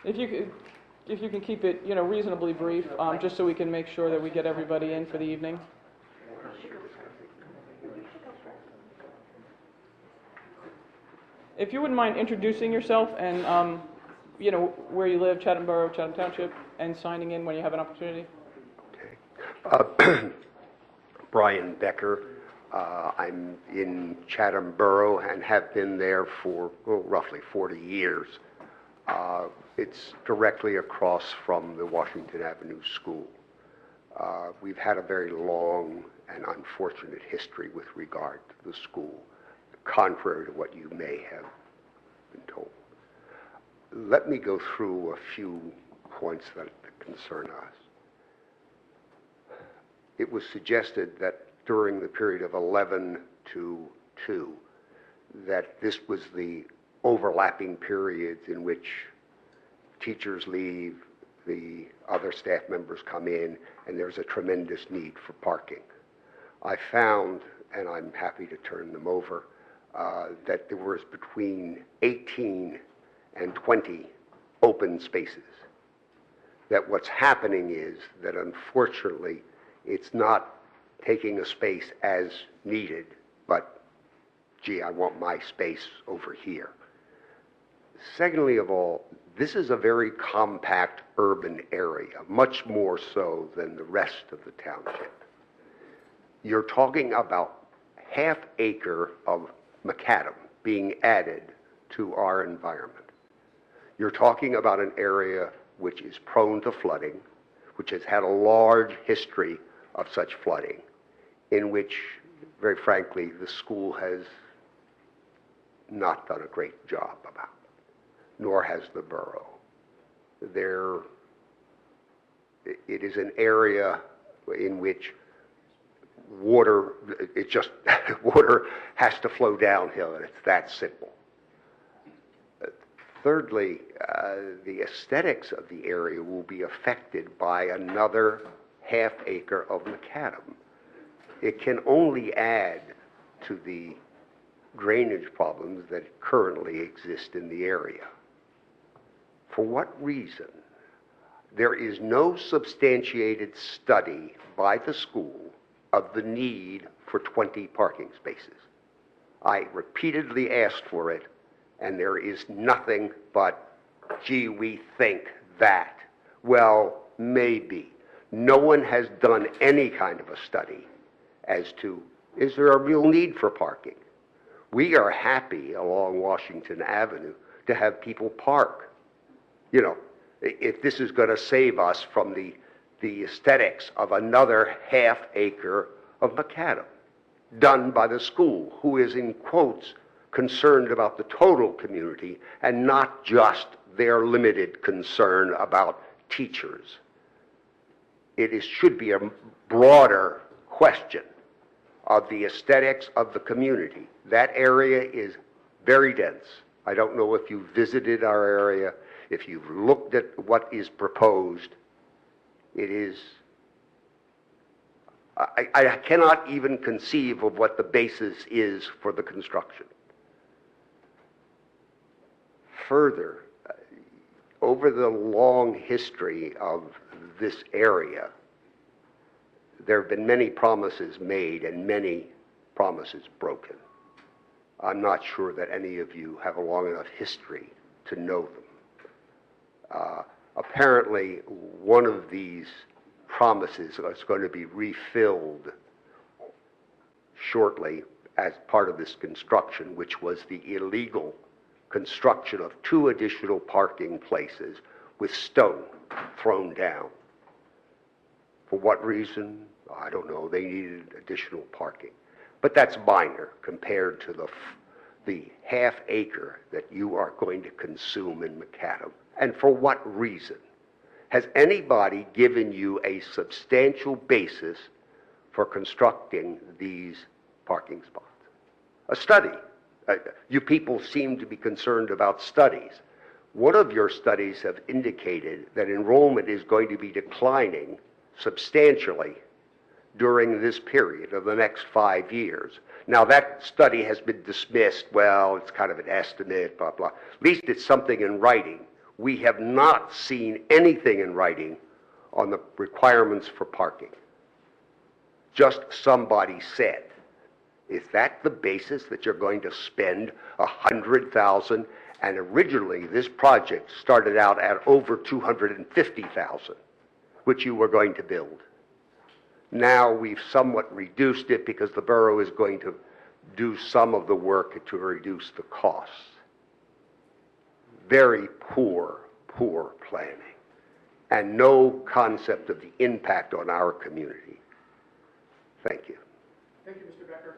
If you can keep it, reasonably brief, just so we can make sure that we get everybody in for the evening. If you wouldn't mind introducing yourself and, where you live, Chatham Borough, Chatham Township, and signing in when you have an opportunity. Okay. Brian Becker. I'm in Chatham Borough and have been there for roughly 40 years. It's directly across from the Washington Avenue School. We've had a very long and unfortunate history with regard to the school, contrary to what you may have been told. Let me go through a few points that concern us. It was suggested that during the period of 11 to 2, that this was the overlapping periods in which teachers leave, the other staff members come in, and there's a tremendous need for parking. I found, and I'm happy to turn them over, that there was between 18 and 20 open spaces. That what's happening is that unfortunately it's not taking a space as needed, but gee, I want my space over here. Secondly of all, this is a very compact urban area, much more so than the rest of the township. You're talking about half acre of macadam being added to our environment. You're talking about an area which is prone to flooding, which has had a large history of such flooding, in which, very frankly, the school has not done a great job about, nor has the borough. It is an area in which water has to flow downhill, and it's that simple. Thirdly, the aesthetics of the area will be affected by another half acre of macadam. It can only add to the drainage problems that currently exist in the area. For what reason? There is no substantiated study by the school of the need for 20 parking spaces. I repeatedly asked for it, and there is nothing but, gee, we think that. Well, maybe. No one has done any kind of a study as to, is there a real need for parking? We are happy along Washington Avenue to have people park. If this is going to save us from the aesthetics of another half acre of macadam done by the school, who is, in quotes, concerned about the total community and not just their limited concern about teachers. It should be a broader question of the aesthetics of the community. That area is very dense. I don't know if you've visited our area, if you've looked at what is proposed. It is, I cannot even conceive of what the basis is for the construction. Further, over the long history of this area, there have been many promises made and many promises broken. I'm not sure that any of you have a long enough history to know them. Apparently, one of these promises is going to be refilled shortly as part of this construction, which was the illegal construction of 2 additional parking places with stone thrown down. For what reason? I don't know, they needed additional parking. But that's minor compared to the half acre that you are going to consume in Macadam. And for what reason? Has anybody given you a substantial basis for constructing these parking spots? A study. You people seem to be concerned about studies. One of your studies have indicated that enrollment is going to be declining substantially during this period of the next 5 years. Now, that study has been dismissed. Well, it's kind of an estimate, blah, blah. At least it's something in writing. We have not seen anything in writing on the requirements for parking. Just somebody said. Is that the basis that you're going to spend $100,000? And originally, this project started out at over $250,000, which you were going to build. Now we've somewhat reduced it because the borough is going to do some of the work to reduce the costs. Very poor planning, and no concept of the impact on our community. Thank you. Thank you, Mr. Becker.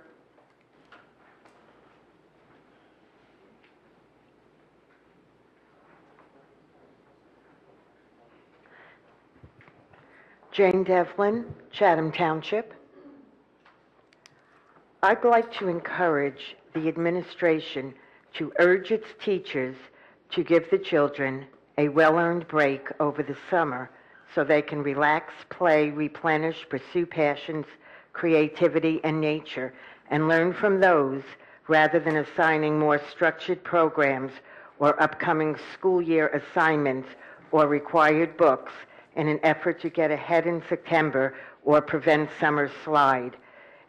Jane Devlin, Chatham Township. I'd like to encourage the administration to urge its teachers to give the children a well-earned break over the summer so they can relax, play, replenish, pursue passions, creativity, and nature, and learn from those rather than assigning more structured programs or upcoming school year assignments or required books in an effort to get ahead in September or prevent summer slide.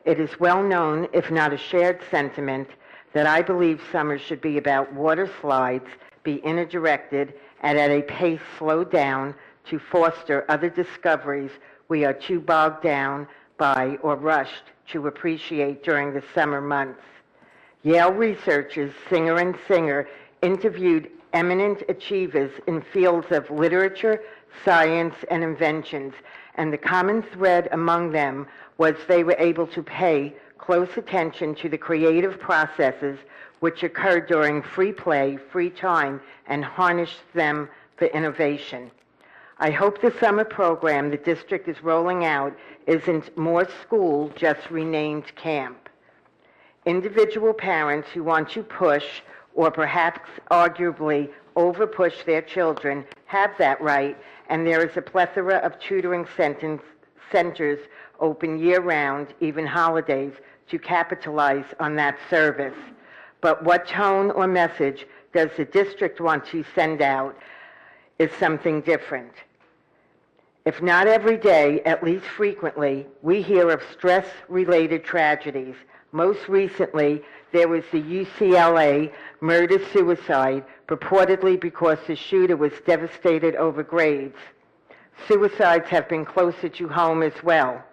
It is well known, if not a shared sentiment, that I believe summer should be about water slides, be inner-directed, and at a pace slowed down to foster other discoveries we are too bogged down by or rushed to appreciate during the summer months. Yale researchers Singer and Singer interviewed eminent achievers in fields of literature, science, and inventions, and the common thread among them was they were able to pay close attention to the creative processes which occurred during free play, free time, and harnessed them for innovation. I hope the summer program the district is rolling out isn't more school, just renamed camp. Individual parents who want to push or perhaps arguably over-push their children have that right, and there is a plethora of tutoring centers open year-round, even holidays, to capitalize on that service. But what tone or message does the district want to send out is something different. If not every day, at least frequently, we hear of stress-related tragedies. Most recently, there was the UCLA murder-suicide, purportedly because the shooter was devastated over grades. Suicides have been closer to home as well.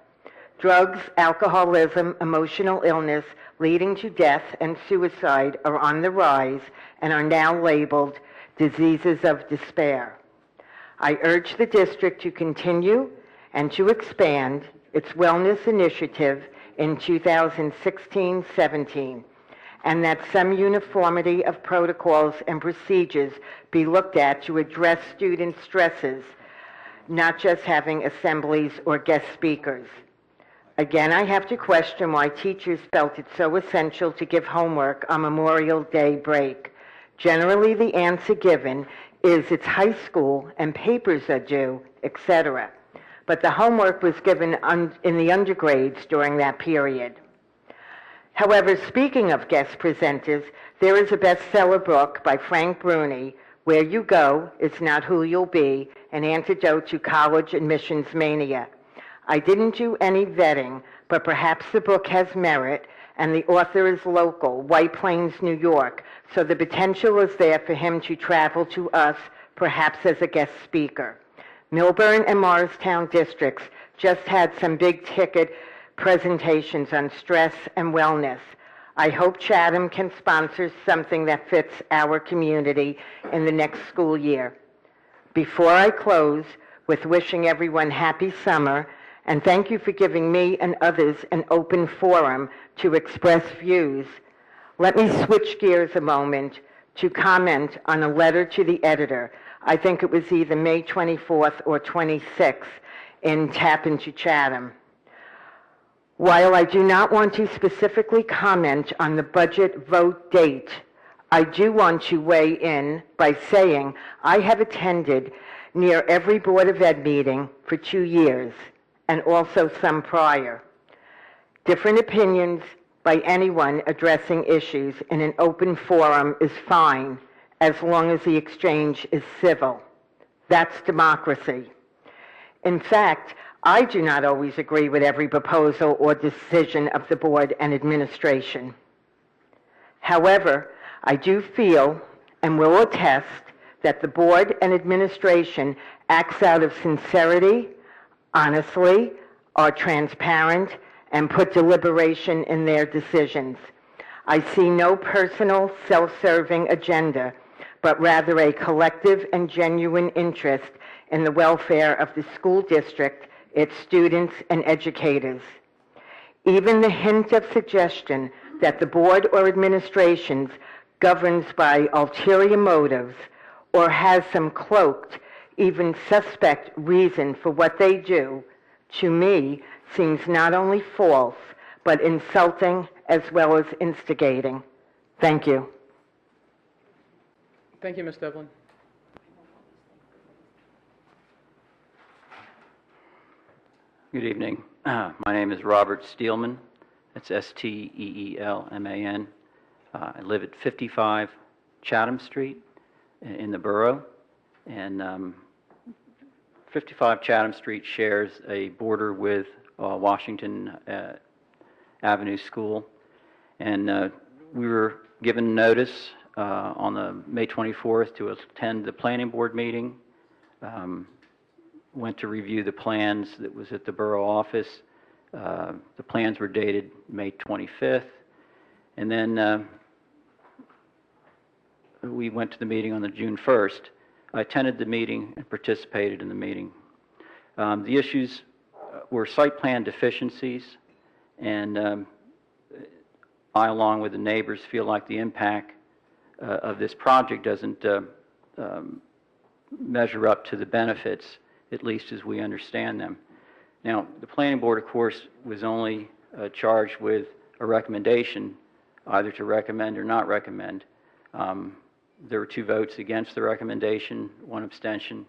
Drugs, alcoholism, emotional illness leading to death and suicide are on the rise and are now labeled diseases of despair. I urge the district to continue and to expand its wellness initiative in 2016-17, and that some uniformity of protocols and procedures be looked at to address student stresses, not just having assemblies or guest speakers. Again, I have to question why teachers felt it so essential to give homework on Memorial Day break. Generally, the answer given is it's high school and papers are due, etc. But the homework was given in the undergrades during that period. However, speaking of guest presenters, there is a bestseller book by Frank Bruni, Where You Go Is Not Who You'll Be, an antidote to college admissions mania. I didn't do any vetting, but perhaps the book has merit, and the author is local, White Plains, New York, so the potential is there for him to travel to us, perhaps as a guest speaker. Milburn and Morristown districts just had some big-ticket presentations on stress and wellness. I hope Chatham can sponsor something that fits our community in the next school year. Before I close with wishing everyone happy summer And thank you for giving me and others an open forum to express views. Let me switch gears a moment to comment on a letter to the editor. I think it was either May 24th or 26th in Tappan to Chatham. While I do not want to specifically comment on the budget vote date, I do want to weigh in by saying I have attended near every Board of Ed meeting for 2 years, and also some prior. Different opinions by anyone addressing issues in an open forum is fine, as long as the exchange is civil. That's democracy. In fact, I do not always agree with every proposal or decision of the board and administration. However, I do feel and will attest that the board and administration acts out of sincerity, honestly, are transparent, and put deliberation in their decisions. I see no personal, self-serving agenda, but rather a collective and genuine interest in the welfare of the school district, its students, and educators. Even the hint of suggestion that the board or administrations governs by ulterior motives or has some cloaked, even suspect reason for what they do, to me, seems not only false, but insulting as well as instigating. Thank you. Thank you, Ms. Devlin. Good evening. My name is Robert Steelman. That's S-T-E-E-L-M-A-N. I live at 55 Chatham Street in the borough. And 55 Chatham Street shares a border with Washington Avenue School. And we were given notice on the May 24th to attend the planning board meeting. Went to review the plans that was at the borough office. The plans were dated May 25th. And then we went to the meeting on the June 1st. I attended the meeting and participated in the meeting. The issues were site plan deficiencies, and I, along with the neighbors, feel like the impact of this project doesn't measure up to the benefits, at least as we understand them. Now, the planning board, of course, was only charged with a recommendation, either to recommend or not recommend. There were 2 votes against the recommendation, 1 abstention,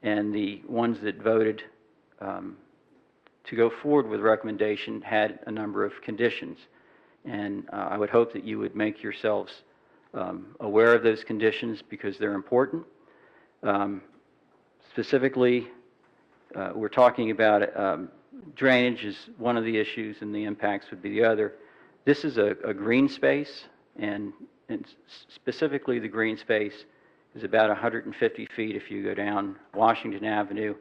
and the ones that voted to go forward with the recommendation had a number of conditions. And I would hope that you would make yourselves aware of those conditions because they're important. Specifically, we're talking about drainage is one of the issues and the impacts would be the other. This is a green space, and specifically the green space is about 150 feet if you go down Washington Avenue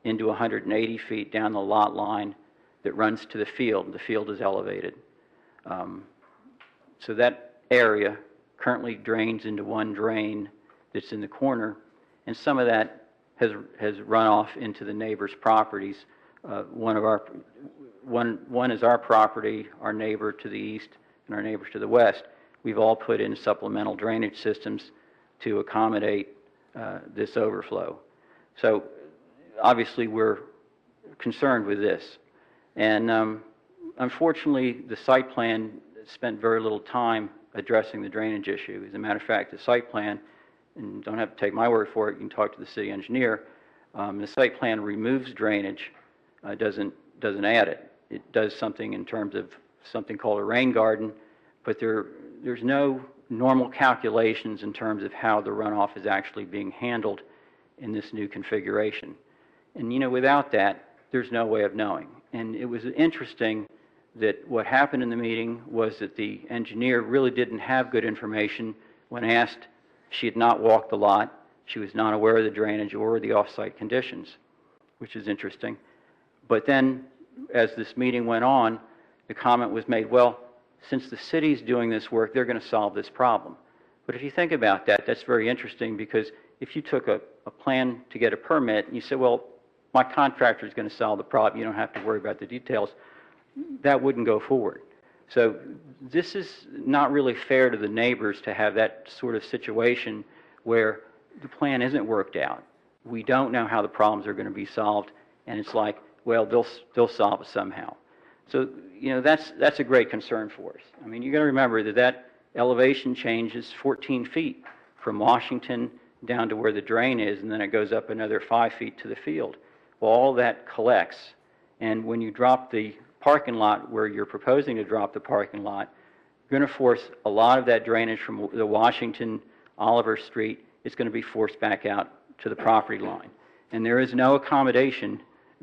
into 180 feet down the lot line that runs to the field. The field is elevated. So that area currently drains into one drain that's in the corner, and some of that has run off into the neighbors' properties. One is our property, our neighbor to the east, and our neighbor to the west. We've all put in supplemental drainage systems to accommodate this overflow. So obviously we're concerned with this. And unfortunately, the site plan spent very little time addressing the drainage issue. As a matter of fact, the site plan, and don't have to take my word for it, you can talk to the city engineer, the site plan removes drainage, doesn't add it. It does something in terms of something called a rain garden, but there's no normal calculations in terms of how the runoff is actually being handled in this new configuration. And you know, without that, there's no way of knowing. And it was interesting that what happened in the meeting was that the engineer really didn't have good information when asked. She had not walked the lot. She was not aware of the drainage or the off-site conditions, which is interesting. But then, as this meeting went on, the comment was made, well, since the city's doing this work, they're going to solve this problem. But if you think about that, that's very interesting, because if you took a plan to get a permit and you said, well, my contractor is going to solve the problem, you don't have to worry about the details, that wouldn't go forward. So this is not really fair to the neighbors to have that sort of situation where the plan isn't worked out. We don't know how the problems are going to be solved, and it's like, well, they'll solve it somehow. So, you know, that's a great concern for us. I mean, you got to remember that elevation change is 14 feet from Washington down to where the drain is, and then it goes up another 5 feet to the field. Well, all that collects, and when you drop the parking lot where you're proposing to drop the parking lot, you're going to force a lot of that drainage from the Washington, Oliver Street, it's going to be forced back out to the property line. And there is no accommodation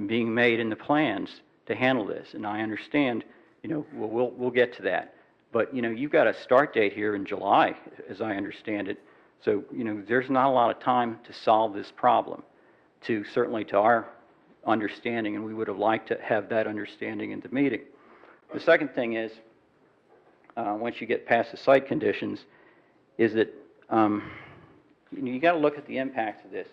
being made in the plans to handle this. And I understand, you know, we'll get to that. But, you know, you've got a start date here in July, as I understand it. So, you know, there's not a lot of time to solve this problem, certainly to our understanding, and we would have liked to have that understanding in the meeting. The second thing is, once you get past the site conditions, is that you know, you got to look at the impacts of this.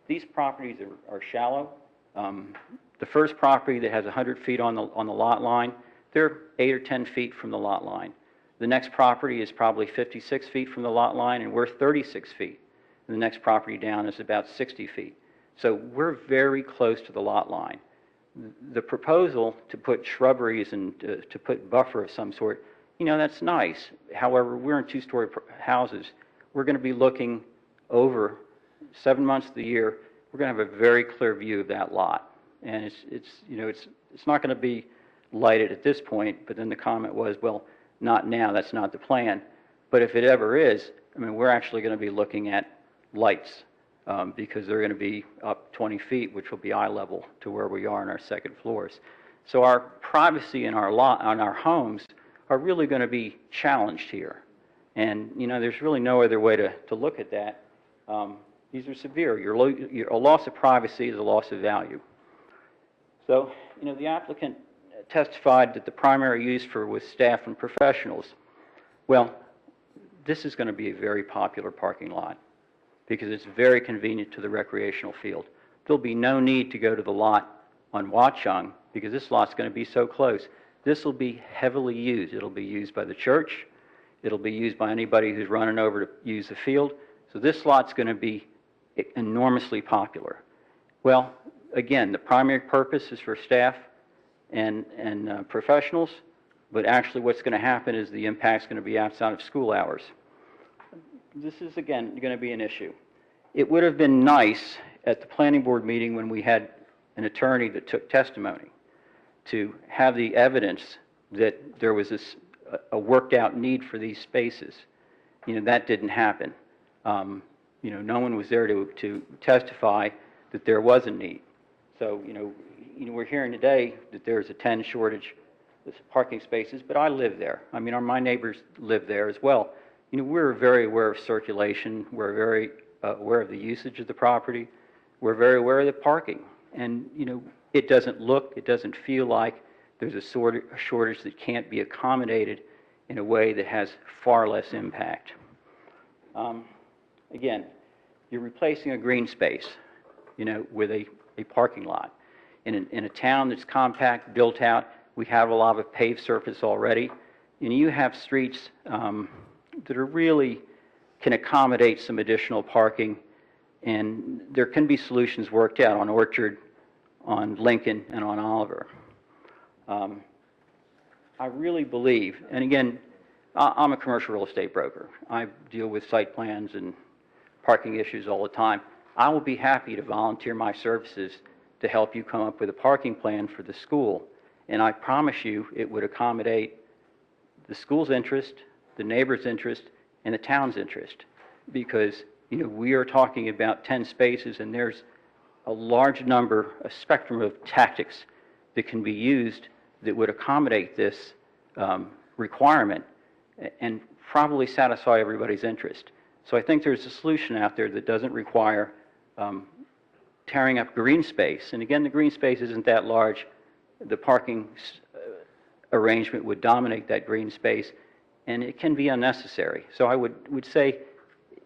These properties are shallow. The first property that has 100 feet on the lot line, they're 8 or 10 feet from the lot line. The next property is probably 56 feet from the lot line, and we're 36 feet. And the next property down is about 60 feet. So we're very close to the lot line. The proposal to put shrubberies and to put buffer of some sort, you know, that's nice. However, we're in two-story houses. We're going to be looking over 7 months of the year. We're going to have a very clear view of that lot. And it's not going to be lighted at this point, but then the comment was, well, not now, that's not the plan. But if it ever is, I mean, we're actually going to be looking at lights because they're going to be up 20 feet, which will be eye level to where we are in our second floors. So our privacy in our homes are really going to be challenged here. And, you know, there's really no other way to look at that. These are severe. A loss of privacy is a loss of value. So, you know, the applicant testified that the primary use was staff and professionals. Well, this is going to be a very popular parking lot because it's very convenient to the recreational field. There'll be no need to go to the lot on Watchung because this lot's going to be so close. This will be heavily used. It'll be used by the church. It'll be used by anybody who's running over to use the field. So this lot's going to be enormously popular. Well, again, the primary purpose is for staff and professionals, but actually what's going to happen is the impact's going to be outside of school hours. This is, again, going to be an issue. It would have been nice at the planning board meeting when we had an attorney that took testimony to have the evidence that there was a worked out need for these spaces. You know, that didn't happen. You know, no one was there to testify that there was a need. So, you know, we're hearing today that there's a 10 shortage of parking spaces, but I live there. I mean, my neighbors live there as well. You know, we're very aware of circulation. We're very aware of the usage of the property. We're very aware of the parking. And, you know, it doesn't feel like there's a shortage that can't be accommodated in a way that has far less impact. Again, you're replacing a green space, you know, with a parking lot. In a town that's compact, built out, we have a lot of paved surface already, and you have streets that are really can accommodate some additional parking, and there can be solutions worked out on Orchard, on Lincoln, and on Oliver. I really believe, and again, I'm a commercial real estate broker. I deal with site plans and parking issues all the time. I will be happy to volunteer my services to help you come up with a parking plan for the school. And I promise you it would accommodate the school's interest, the neighbor's interest, and the town's interest. Because, you know, we are talking about 10 spaces and there's a large number, a spectrum of tactics that can be used that would accommodate this requirement and probably satisfy everybody's interest. So I think there's a solution out there that doesn't require tearing up green space. And again, the green space isn't that large. The parking arrangement would dominate that green space, and it can be unnecessary. So I would say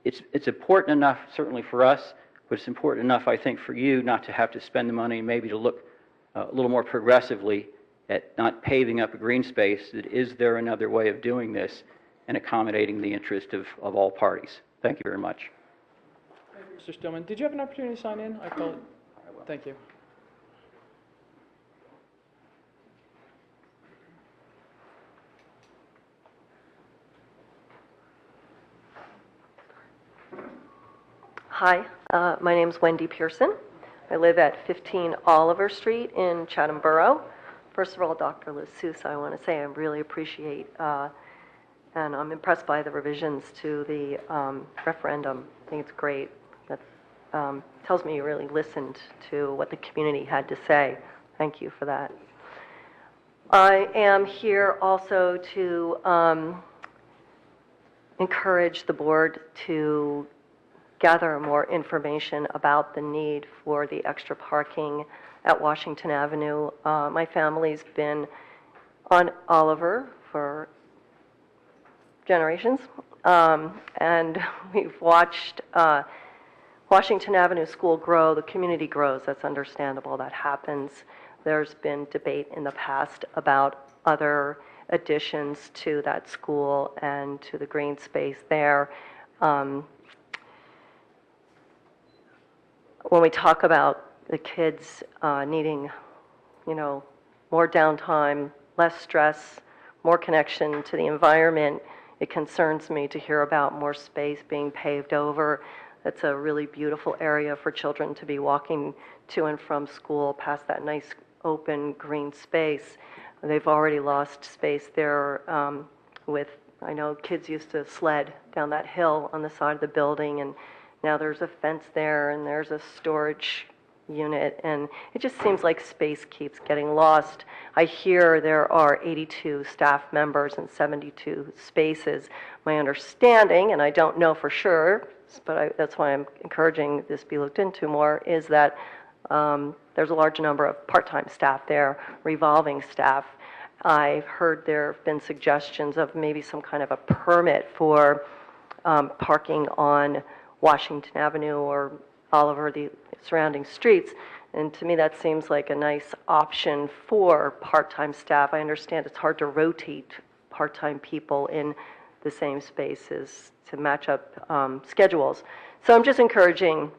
it's important enough, certainly for us, but it's important enough, I think, for you not to have to spend the money, maybe to look a little more progressively at not paving up a green space. That is there another way of doing this and accommodating the interest of all parties? Thank you very much. Thank you, Mr. Stillman. Did you have an opportunity to sign in? I called. Thank you. Hi, my name's Wendy Pearson. I live at 15 Oliver Street in Chatham Borough. First of all, Dr. LaSousse, I want to say I really appreciate and I'm impressed by the revisions to the referendum. I think it's great. That tells me you really listened to what the community had to say. Thank you for that. I am here also to encourage the board to gather more information about the need for the extra parking at Washington Avenue. My family's been on Oliver for generations, and we've watched Washington Avenue School grow. The community grows. That's understandable. That happens. There's been debate in the past about other additions to that school and to the green space there. When we talk about the kids needing, more downtime, less stress, more connection to the environment, it concerns me to hear about more space being paved over. It's a really beautiful area for children to be walking to and from school past that nice open green space. They've already lost space there I know kids used to sled down that hill on the side of the building, and now there's a fence there and there's a storage unit, and it just seems like space keeps getting lost. I hear there are 82 staff members and 72 spaces. My understanding, and I don't know for sure, but that's why I'm encouraging this be looked into more, is that there's a large number of part-time staff there, revolving staff. I've heard there have been suggestions of maybe some kind of a permit for parking on Washington Avenue or Oliver, the surrounding streets. And to me, that seems like a nice option for part-time staff. I understand it's hard to rotate part-time people in the same spaces to match up schedules. So I'm just encouraging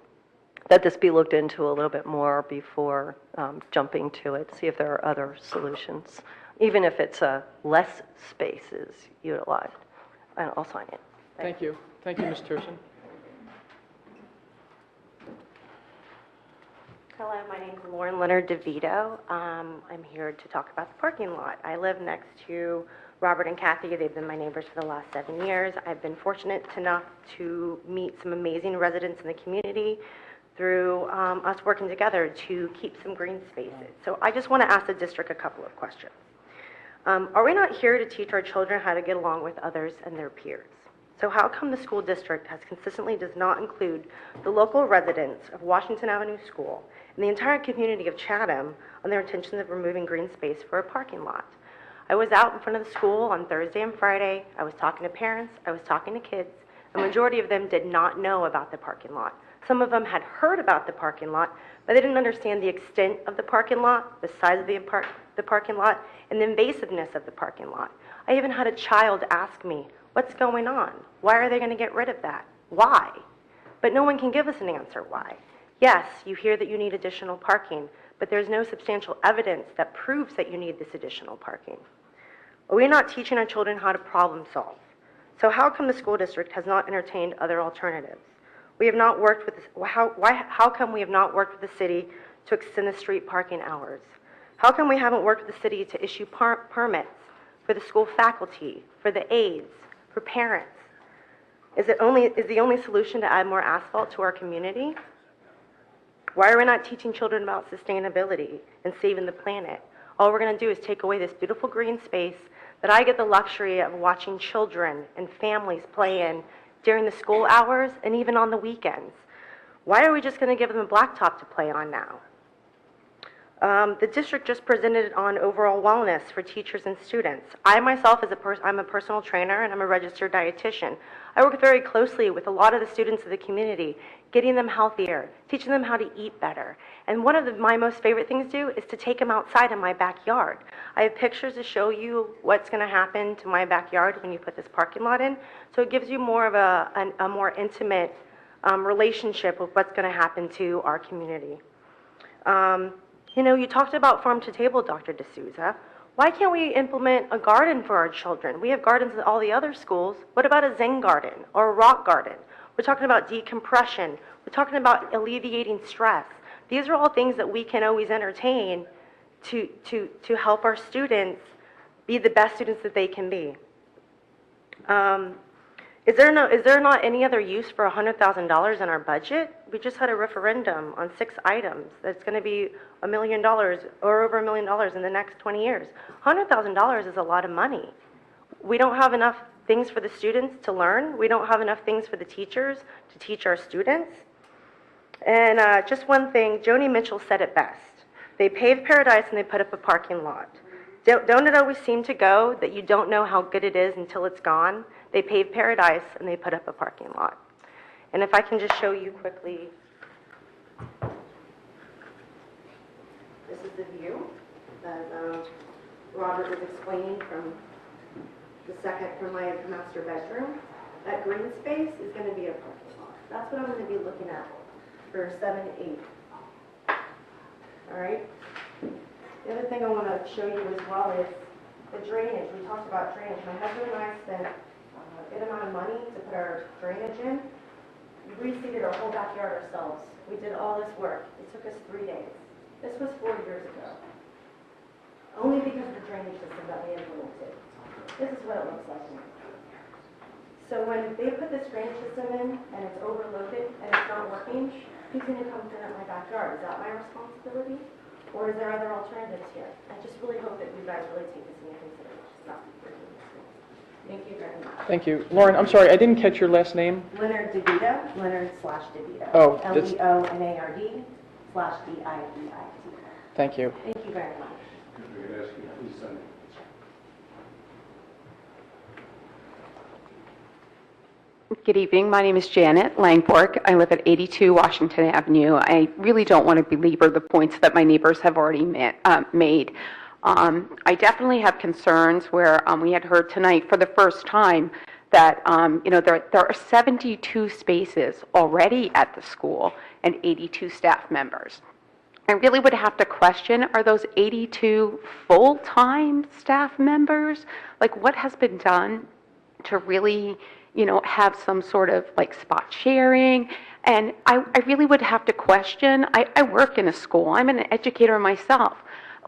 that this be looked into a little bit more before jumping to it, see if there are other solutions, even if it's less spaces utilized. And I'll sign it. Thank you. Thank you, Ms. Turson. Hello, my name is Lauren Leonard DeVito. I'm here to talk about the parking lot. I live next to Robert and Kathy. They've been my neighbors for the last 7 years. I've been fortunate enough to meet some amazing residents in the community through us working together to keep some green spaces. So I just want to ask the district a couple of questions. Are we not here to teach our children how to get along with others and their peers? So how come the school district has consistently does not include the local residents of Washington Avenue School and the entire community of Chatham on their intentions of removing green space for a parking lot? I was out in front of the school on Thursday and Friday. I was talking to parents. I was talking to kids. The majority of them did not know about the parking lot. Some of them had heard about the parking lot, but they didn't understand the extent of the parking lot, the size of the parking lot, and the invasiveness of the parking lot. I even had a child ask me, "What's going on? Why are they going to get rid of that? Why?" But no one can give us an answer why. Yes, you hear that you need additional parking, but there's no substantial evidence that proves that you need this additional parking. Are we not teaching our children how to problem solve? So how come the school district has not entertained other alternatives? We have not worked with, how come we have not worked with the city to extend the street parking hours? How come we haven't worked with the city to issue permits for the school faculty, for the aides, for parents? Is the only solution to add more asphalt to our community? Why are we not teaching children about sustainability and saving the planet? All we're going to do is take away this beautiful green space that I get the luxury of watching children and families play in during the school hours and even on the weekends. Why are we just going to give them a blacktop to play on now? The district just presented on overall wellness for teachers and students. I myself, I'm a personal trainer and I'm a registered dietitian. I work very closely with a lot of the students of the community, getting them healthier, teaching them how to eat better. And one of my most favorite things to do is to take them outside in my backyard. I have pictures to show you what's going to happen to my backyard when you put this parking lot in. So it gives you more of a more intimate relationship with what's going to happen to our community. You know, you talked about farm to table, Dr. D'Souza. Why can't we implement a garden for our children? We have gardens at all the other schools. What about a Zen garden or a rock garden? We're talking about decompression. We're talking about alleviating stress. These are all things that we can always entertain to help our students be the best students that they can be. Is there not any other use for $100,000 in our budget? We just had a referendum on 6 items. That's going to be $1 million or over $1 million in the next 20 years. $100,000 is a lot of money. We don't have enough things for the students to learn. We don't have enough things for the teachers to teach our students. And just one thing, Joni Mitchell said it best. They paved paradise and they put up a parking lot. Don't it always seem to go that you don't know how good it is until it's gone? They paved paradise and they put up a parking lot. And if I can just show you quickly, this is the view that Robert was explaining from my master bedroom. That green space is going to be a parking lot. That's what I'm going to be looking at for 7 to 8. All right. The other thing I want to show you as well is the drainage. We talked about drainage. My husband and I spent a good amount of money to put our drainage in. We reseeded our whole backyard ourselves. We did all this work. It took us 3 days. This was 4 years ago. Only because of the drainage system that we implemented. This is what it looks like now. So when they put this drainage system in and it's overloaded and it's not working, who's going to come clean up my backyard? Is that my responsibility? Or is there other alternatives here? I just really hope that you guys really take this into consideration. Thank you very much. Thank you. Lauren, I'm sorry, I didn't catch your last name. Leonard DeVito, Leonard/DeVito. Oh, that's- Leonard/DeVeit. Thank you. Thank you very much. Good evening. My name is Janet Langborg. I live at 82 Washington Avenue. I really don't want to belabor the points that my neighbors have already made. I definitely have concerns where we had heard tonight for the first time that there are 72 spaces already at the school and 82 staff members. I really would have to question, are those 82 full-time staff members? Like, what has been done to really have some sort of like spot sharing? And I really would have to question, I work in a school, I'm an educator myself,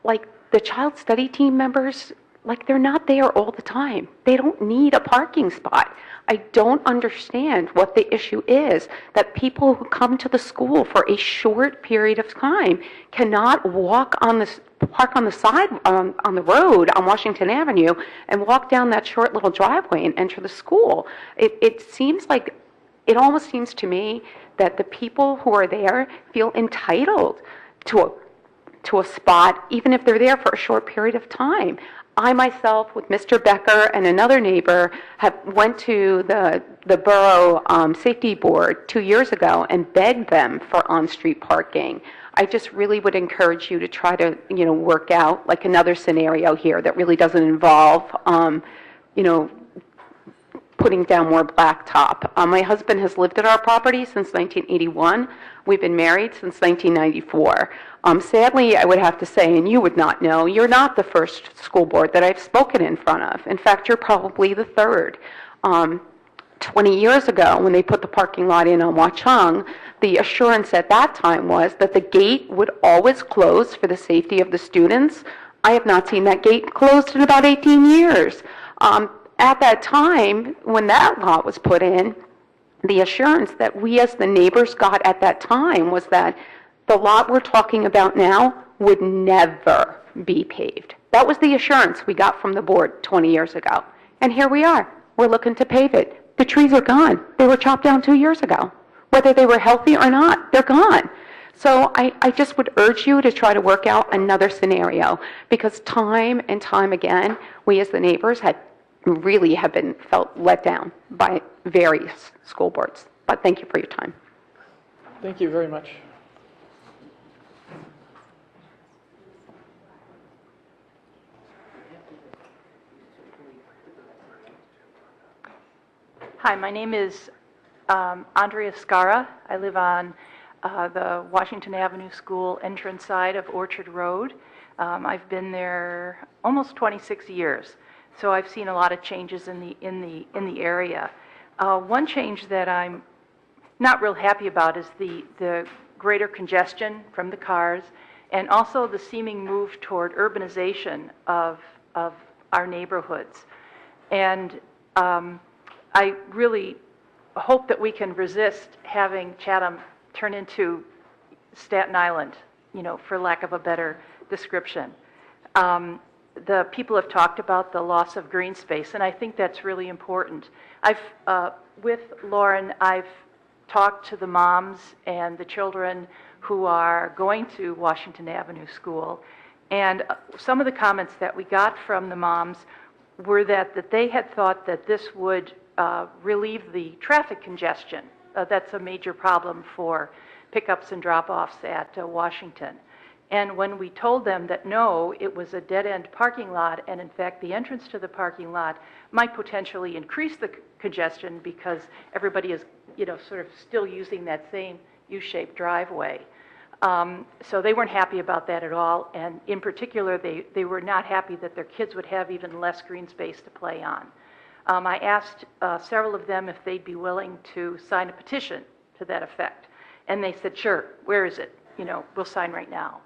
like the child study team members, like they're not there all the time. They don't need a parking spot. I don't understand what the issue is that people who come to the school for a short period of time cannot park on the side, on the road on Washington Avenue and walk down that short little driveway and enter the school. It almost seems to me that the people who are there feel entitled to a spot, even if they're there for a short period of time. I myself, with Mr. Becker and another neighbor, went to the borough safety board 2 years ago and begged them for on-street parking. I just really would encourage you to try to, work out like another scenario here that really doesn't involve, putting down more blacktop. My husband has lived at our property since 1981. We've been married since 1994. Sadly, I would have to say, and you would not know, you're not the first school board that I've spoken in front of. In fact, you're probably the third. 20 years ago, when they put the parking lot in on Watchung, the assurance at that time was that the gate would always close for the safety of the students. I have not seen that gate closed in about 18 years. At that time, when that lot was put in, the assurance that we as the neighbors got at that time was that the lot we're talking about now would never be paved. That was the assurance we got from the board 20 years ago. And here we are. We're looking to pave it. The trees are gone. They were chopped down 2 years ago. Whether they were healthy or not, they're gone. So I just would urge you to try to work out another scenario, because time and time again, we as the neighbors really have been felt let down by various school boards. But thank you for your time. Thank you very much. Hi, my name is Andrea Scara. I live on the Washington Avenue School entrance side of Orchard Road. I've been there almost 26 years, so I've seen a lot of changes in the area. One change that I'm not real happy about is the greater congestion from the cars, and also the seeming move toward urbanization of our neighborhoods. And I really hope that we can resist having Chatham turn into Staten Island, for lack of a better description. The people have talked about the loss of green space, and I think that's really important. With Lauren, I've talked to the moms and the children who are going to Washington Avenue School, and some of the comments that we got from the moms were that they had thought that this would relieve the traffic congestion. That's a major problem for pickups and drop-offs at Washington. And when we told them that no, it was a dead-end parking lot, and in fact the entrance to the parking lot might potentially increase the congestion because everybody is, sort of still using that same U-shaped driveway. So they weren't happy about that at all, and in particular they were not happy that their kids would have even less green space to play on. I asked several of them if they'd be willing to sign a petition to that effect, and they said, sure, where is it? We'll sign right now.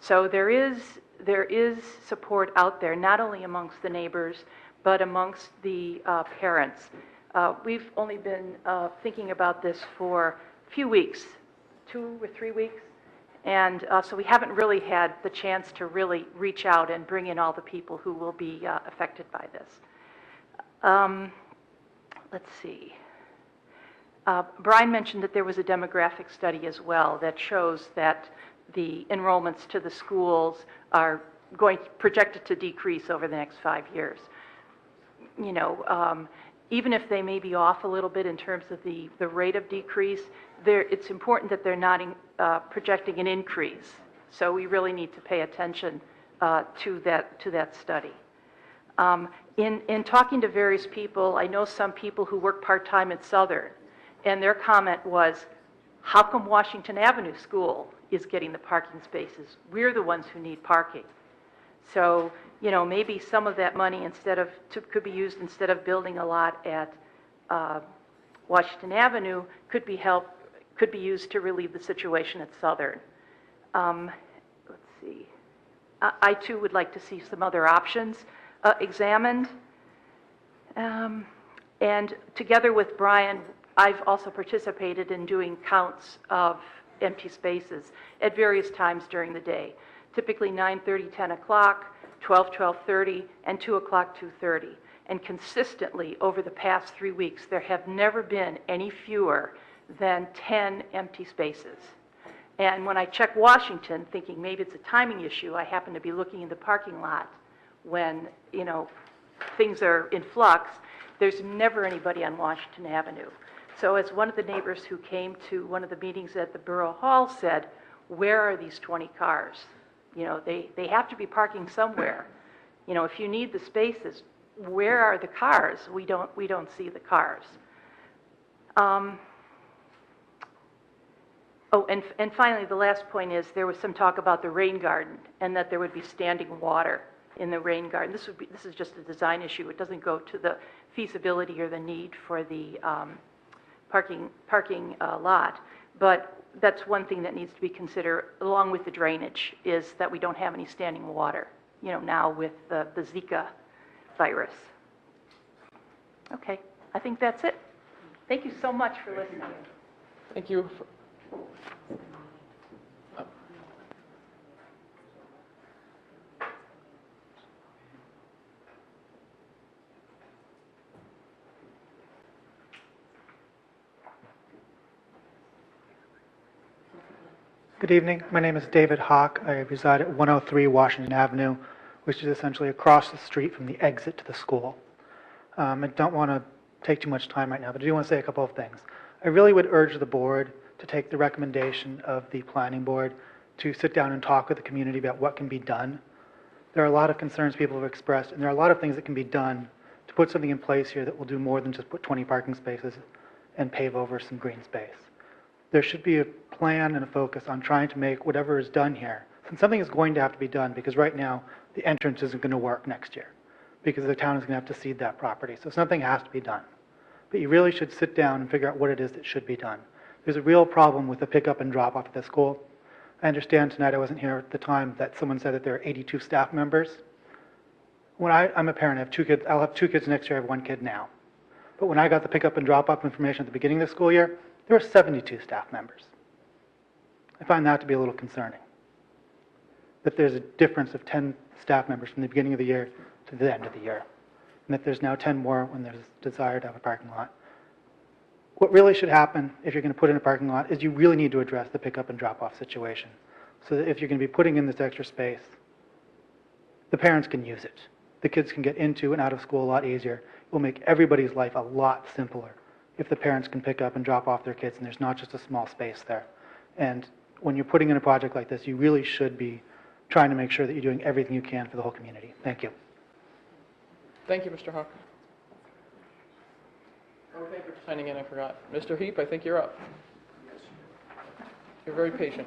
So there is support out there, not only amongst the neighbors, but amongst the parents. We've only been thinking about this for a few weeks, 2 or 3 weeks, and so we haven't really had the chance to really reach out and bring in all the people who will be affected by this. Let's see. Brian mentioned that there was a demographic study as well that shows that the enrollments to the schools are projected to decrease over the next 5 years. Even if they may be off a little bit in terms of the rate of decrease, it's important that they're not projecting an increase. So we really need to pay attention to that study. In talking to various people, I know some people who work part-time at Southern, and their comment was, how come Washington Avenue School is getting the parking spaces? We're the ones who need parking. So, maybe some of that money could be used instead of building a lot at Washington Avenue, could be used to relieve the situation at Southern. Let's see. I too would like to see some other options examined. And together with Brian, I've also participated in doing counts of empty spaces at various times during the day, typically 9:30, 10 o'clock, 12, 12:30, and 2 o'clock, 2:30. And consistently over the past 3 weeks, there have never been any fewer than 10 empty spaces. And when I check Washington, thinking maybe it's a timing issue, I happen to be looking in the parking lot when, things are in flux. There's never anybody on Washington Avenue. So as one of the neighbors who came to one of the meetings at the Borough Hall said, where are these 20 cars? They have to be parking somewhere. If you need the spaces, where are the cars? We don't see the cars. And finally, the last point is there was some talk about the rain garden and that there would be standing water in the rain garden. This is just a design issue. It doesn't go to the feasibility or the need for the parking lot. But that's one thing that needs to be considered, along with the drainage, is that we don't have any standing water, now with the Zika virus. Okay, I think that's it. Thank you so much for listening. Thank you. Good evening. My name is David Hawk. I reside at 103 Washington Avenue, which is essentially across the street from the exit to the school. I don't want to take too much time right now, but I do want to say a couple of things. I really would urge the board to take the recommendation of the planning board to sit down and talk with the community about what can be done. There are a lot of concerns people have expressed, and there are a lot of things that can be done to put something in place here that will do more than just put 20 parking spaces and pave over some green space. There should be a plan and a focus on trying to make whatever is done here, since something is going to have to be done, because right now the entrance isn't going to work next year, because the town is going to have to cede that property. So something has to be done. But you really should sit down and figure out what it is that should be done. There's a real problem with the pickup and drop off at the school. I understand tonight, I wasn't here at the time, that someone said that there are 82 staff members. When I'm a parent, I have 2 kids. I'll have 2 kids next year. I have 1 kid now. But when I got the pickup and drop off information at the beginning of the school year, there were 72 staff members. I find that to be a little concerning, that there's a difference of 10 staff members from the beginning of the year to the end of the year, and that there's now 10 more when there's a desire to have a parking lot. What really should happen if you're going to put in a parking lot is you really need to address the pickup and drop-off situation, so that if you're going to be putting in this extra space, the parents can use it. The kids can get into and out of school a lot easier. It will make everybody's life a lot simpler if the parents can pick up and drop off their kids and there's not just a small space there. And when you're putting in a project like this, you really should be trying to make sure that you're doing everything you can for the whole community. Thank you. Thank you, Mr. Hawk. Oh, thank you for signing in, I forgot. Mr. Heap, I think you're up. You're very patient.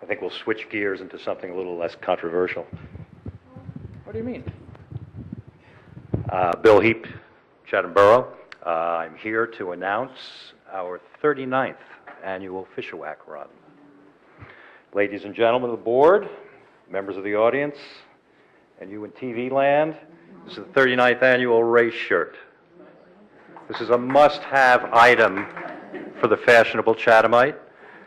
I think we'll switch gears into something a little less controversial. What do you mean? Bill Heap, Chatham Borough. I'm here to announce our 39th annual Fisher-Whack Run. Ladies and gentlemen of the board, members of the audience, and you in TV land, this is the 39th annual race shirt. This is a must-have item for the fashionable Chathamite.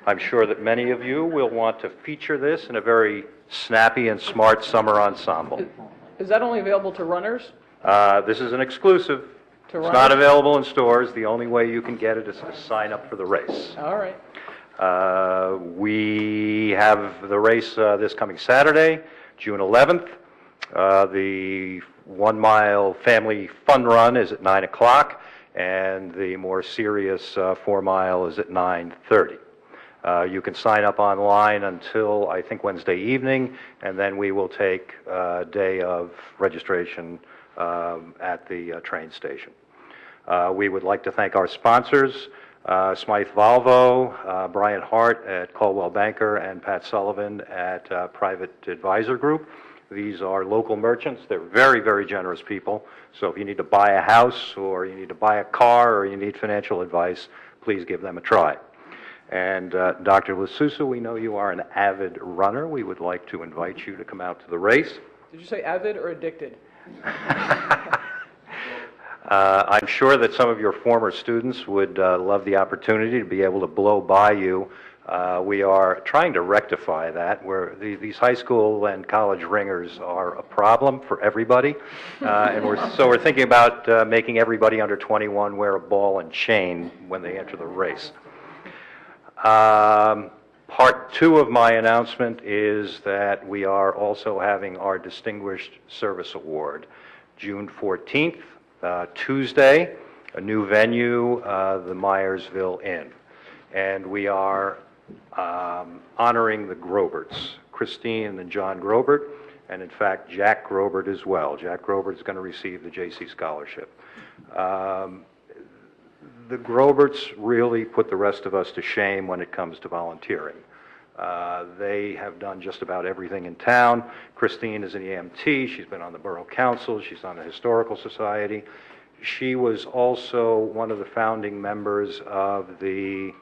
I'm sure that many of you will want to feature this in a very snappy and smart summer ensemble. Is that only available to runners? This is an exclusive. To It's runners? not available in stores. The only way you can get it is to sign up for the race. All right. We have the race this coming Saturday, June 11th. The 1-mile family fun run is at 9 o'clock, and the more serious 4-mile is at 9:30. You can sign up online until, I think, Wednesday evening, and then we will take a day of registration at the train station. We would like to thank our sponsors, Smythe Volvo, Brian Hart at Caldwell Banker, and Pat Sullivan at Private Advisor Group. These are local merchants. They're very, very generous people. So if you need to buy a house, or you need to buy a car, or you need financial advice, please give them a try. And Dr. Lasusa, we know you are an avid runner. We would like to invite you to come out to the race. Did you say avid or addicted? I'm sure that some of your former students would love the opportunity to be able to blow by you. We are trying to rectify that, where these high school and college ringers are a problem for everybody. And we're thinking about making everybody under 21 wear a ball and chain when they enter the race. Part 2 of my announcement is that we are also having our Distinguished Service Award, June 14th, Tuesday, a new venue, the Myersville Inn. And we are honoring the Groberts, Christine and John Grobert, and in fact, Jack Grobert as well. Jack Grobert is going to receive the J.C. Scholarship. The Groberts really put the rest of us to shame when it comes to volunteering. They have done just about everything in town. Christine is an EMT. She's been on the Borough Council. She's on the Historical Society. She was also one of the founding members of the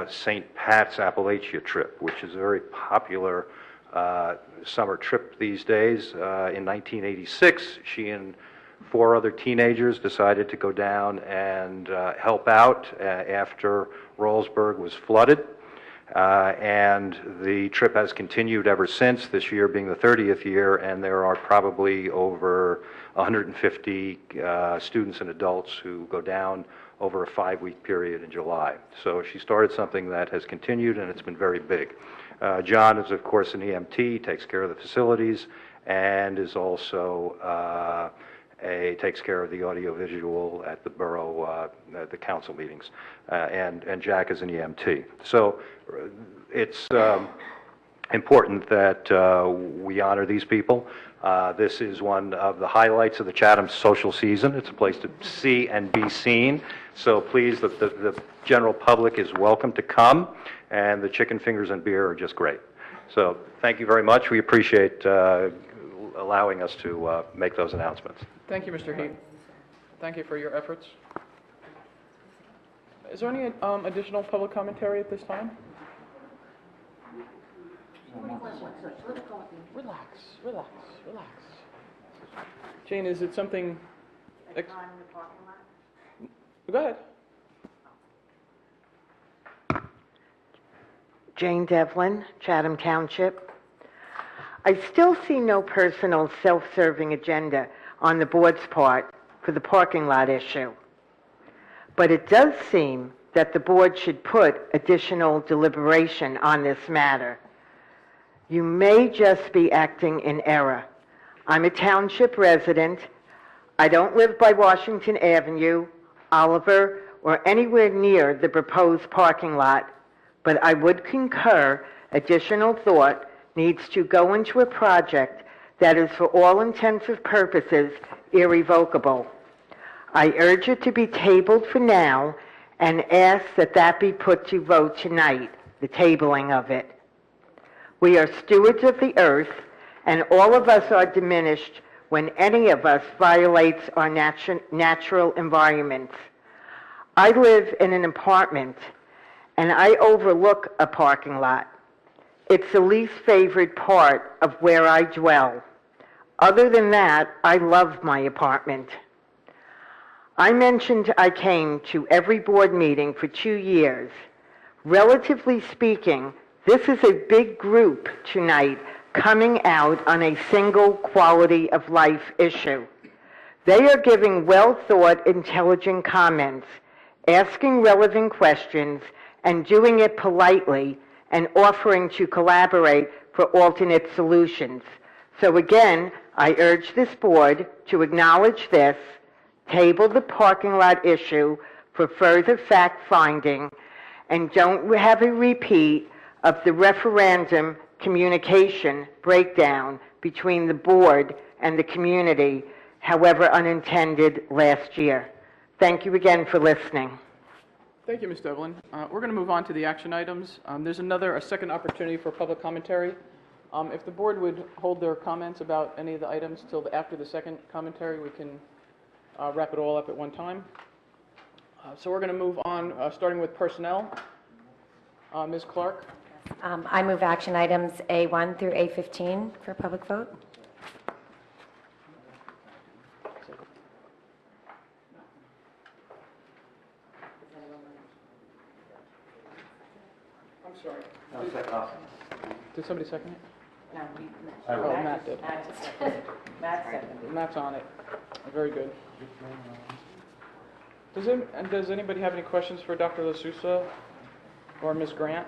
St. Pat's Appalachia trip, which is a very popular summer trip these days. In 1986, she and 4 other teenagers decided to go down and help out after Rollsburg was flooded. And the trip has continued ever since, this year being the 30th year, and there are probably over 150 students and adults who go down over a 5-week period in July. So she started something that has continued, and it's been very big. John is, of course, an EMT, takes care of the facilities, and is also takes care of the audiovisual at the borough, at the council meetings, and Jack is an EMT. So it's important that we honor these people. This is one of the highlights of the Chatham social season. It's a place to see and be seen. So please, the general public is welcome to come, and the chicken fingers and beer are just great. So thank you very much. We appreciate allowing us to make those announcements. Thank you, Mr. Heath. Thank you for your efforts. Is there any additional public commentary at this time? Relax, relax, relax. Jane, is it something... Go ahead. Jane Devlin, Chatham Township. I still see no personal self-serving agenda on the board's part for the parking lot issue. But it does seem that the board should put additional deliberation on this matter. You may just be acting in error. I'm a township resident. I don't live by Washington Avenue, Oliver, or anywhere near the proposed parking lot, but I would concur additional thought needs to go into a project that is for all intensive purposes irrevocable. I urge it to be tabled for now and ask that that be put to vote tonight, the tabling of it. We are stewards of the earth, and all of us are diminished when any of us violates our natural environments. I live in an apartment, and I overlook a parking lot. It's the least favorite part of where I dwell. Other than that, I love my apartment. I mentioned I came to every board meeting for 2 years. Relatively speaking, this is a big group tonight coming out on a single quality of life issue. They are giving well-thought, intelligent comments, asking relevant questions, and doing it politely, and offering to collaborate for alternate solutions. So again, I urge this board to acknowledge this, table the parking lot issue for further fact-finding, and don't have a repeat of the referendum communication breakdown between the board and the community, however unintended, last year. Thank you again for listening. Thank you, Ms. Devlin. We're going to move on to the action items. There's a second opportunity for public commentary. If the board would hold their comments about any of the items till after the second commentary, we can wrap it all up at one time. So we're going to move on, starting with personnel. Ms. Clark? I move action items A1 through A15 for public vote. I'm sorry. No, second. Did somebody second it? No, Oh, Matt did. Matt Matt's on it. Very good. Does anybody have any questions for Dr. LaSousa or Ms. Grant?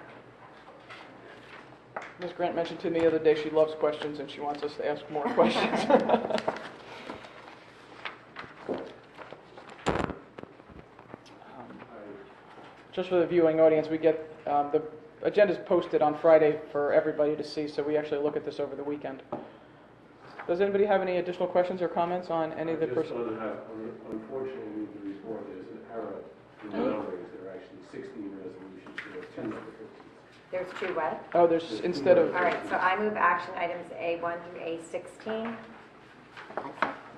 Ms. Grant mentioned to me the other day she loves questions and she wants us to ask more questions. Just for the viewing audience, we get the agenda's posted on Friday for everybody to see, so we actually look at this over the weekend. Does anybody have any additional questions or comments on any of the personnel? Unfortunately, the report is an error in the numbers. There are actually 16 resolutions. There are 2 There's 2 what? Oh, there's instead of... All right, so I move action items A1 through A16.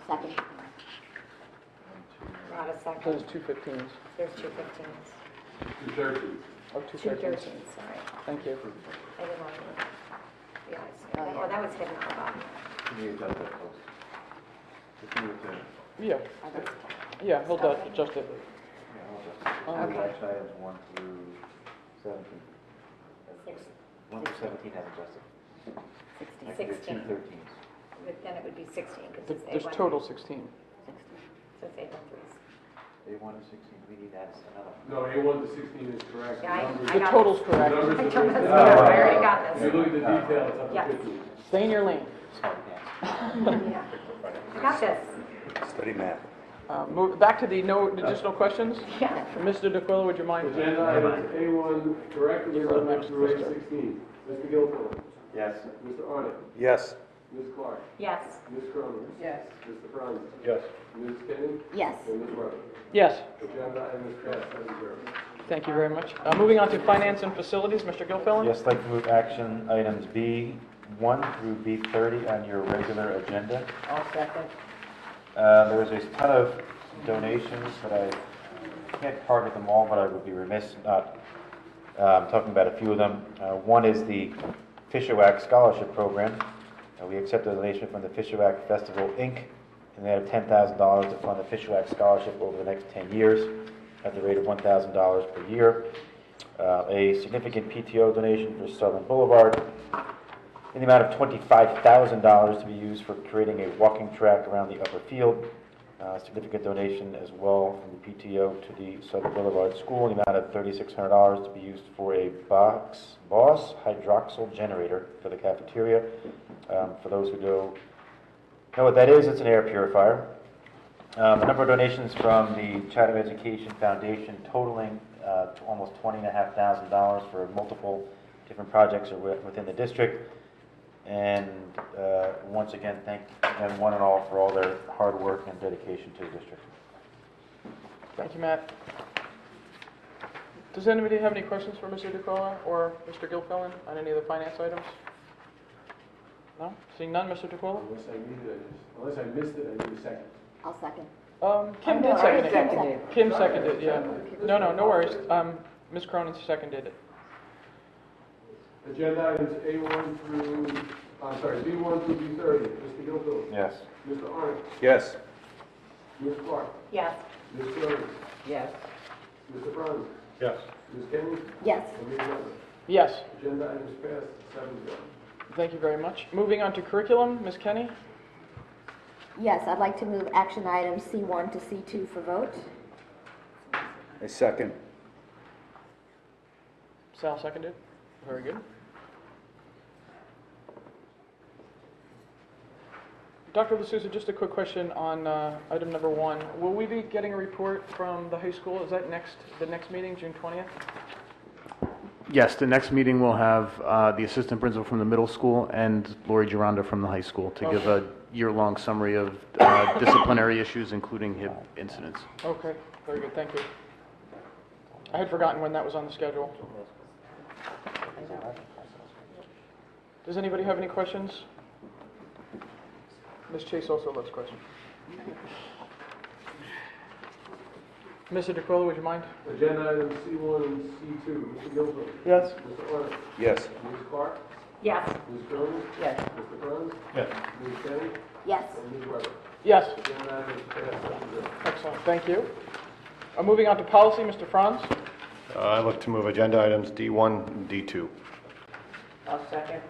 Second. Not a second. There's 2 15s. There's 2 15s. 2 13s. Oh, 2 2 13s. 13s, sorry. Thank you. I didn't want to... Yeah, I see. Oh, that was hidden on the bottom. Can you adjust that, folks? If you were to... Yeah. Yeah, he'll adjust it. Yeah, I'll adjust it. Okay. Action items 1 through 17. 1 through 17 has adjusted. 16. 2 13s. But then it would be 16 because it's There's A1. total 16. 16. So it's A13s. A1 is 16, we need to add another. No, A1 to 16 is correct. Yeah, I Numbers- got The total's this. correct. Numbers I are told very us, similar. I already got this. If you look at the detail, it's up to Yes. 50. Stay in your lane. Smart pants. Yeah. I got this. Study math. Back to the no additional questions. Yeah. Mr. DeQuilla, would you mind? Agenda items A1 correctly read through A16. Mr. Gilfillan. Yes. Mr. Arnott. Yes. Ms. Clark. Yes. Ms. Cronin. Yes. Mr. Franz. Yes. Ms. Kenny. Yes. And Ms. Weber. Yes. Agenda items passed 7-0. Thank you very much. Moving on to finance and facilities, Mr. Gilfillan? Yes, I'd like to move action items B1 through B30 on your regular agenda. I'll second. There was a ton of donations, but I can't target them all, but I would be remiss not talking about a few of them. One is the Fisherwack Scholarship Program. We accepted a donation from the Fisherwack Festival, Inc., and they have $10,000 to fund the Fisherwack Scholarship over the next 10 years at the rate of $1,000 per year. A significant PTO donation for Southern Boulevard in the amount of $25,000 to be used for creating a walking track around the upper field. Significant donation as well from the PTO to the Southern Boulevard School in the amount of $3,600 to be used for a Boss hydroxyl generator for the cafeteria. For those who don't know what that is, it's an air purifier. A number of donations from the Chatham Education Foundation totaling to almost $20,500 for multiple different projects within the district. And once again, thank them one and all for all their hard work and dedication to the district. Thank you, Matt. Does anybody have any questions for Mr. DeQuilla or Mr. Gilfillan on any of the finance items? No? Seeing none, Mr. DeQuilla? Unless I missed it, I need a second. I'll second. Kim did second it. Kim seconded, yeah. No worries. Ms. Cronin seconded it. Agenda items B1 through B30. Mr. Gilfillan. Yes. Mr. Arnott. Yes. Ms. Clark. Yes. Ms. Cronin. Yes. Mr. Franz. Yes. Ms. Kenny. Yes. And Ms. Weber. Yes. Agenda items passed 7-0. Thank you very much. Moving on to curriculum, Ms. Kenny? Yes, I'd like to move action items C1 to C2 for vote. A second. Sal seconded. Very good. Dr. D'Souza, just a quick question on item number 1. Will we be getting a report from the high school? Is that the next meeting, June 20th? Yes, the next meeting will have the assistant principal from the middle school and Lori Gironda from the high school to give a year-long summary of disciplinary issues, including HIB incidents. Okay, very good, thank you. I had forgotten when that was on the schedule. Does anybody have any questions? Ms. Chase also loves questions. Mr. DeQuilla, would you mind? Agenda items C1 and C2. Mr. Gilfillan. Yes. Mr. Arnott. Yes. Ms. Clark. Yes. Ms. Cronin. Yes. Mr. Franz. Yes. Ms. Kenny. Yes. And Ms. Weber. Yes. Agenda items passed 7-0. Excellent, thank you. Moving on to policy, Mr. Franz. I look to move agenda items D1 and D2. I'll second.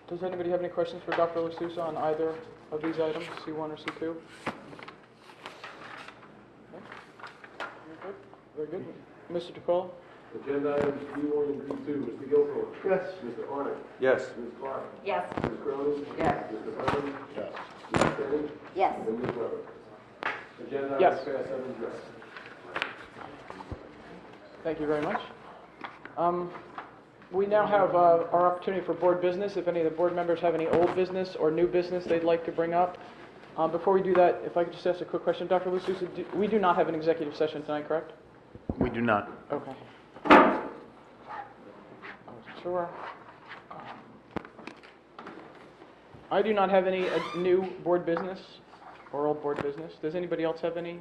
Does anybody have any questions for Dr. D'Souza on either of these items, C1 or C2? Okay. Very good. Mr. DeQuilla? Agenda items D1 and D2. Mr. Gilfillan. Yes. Mr. Arnott. Yes. Ms. Clark. Yes. Ms. Cronin. Yes. Mr. Franz. Yes. Ms. Kenny. Yes. And Ms. Weber. Agenda Yes. items passed 7-0. Thank you very much. We now have our opportunity for board business. If any of the board members have any old business or new business they'd like to bring up. Before we do that, if I could just ask a quick question. Dr. D'Souza, we do not have an executive session tonight, correct? We do not. Okay. I wasn't sure. I do not have any new board business or old board business. Does anybody else have any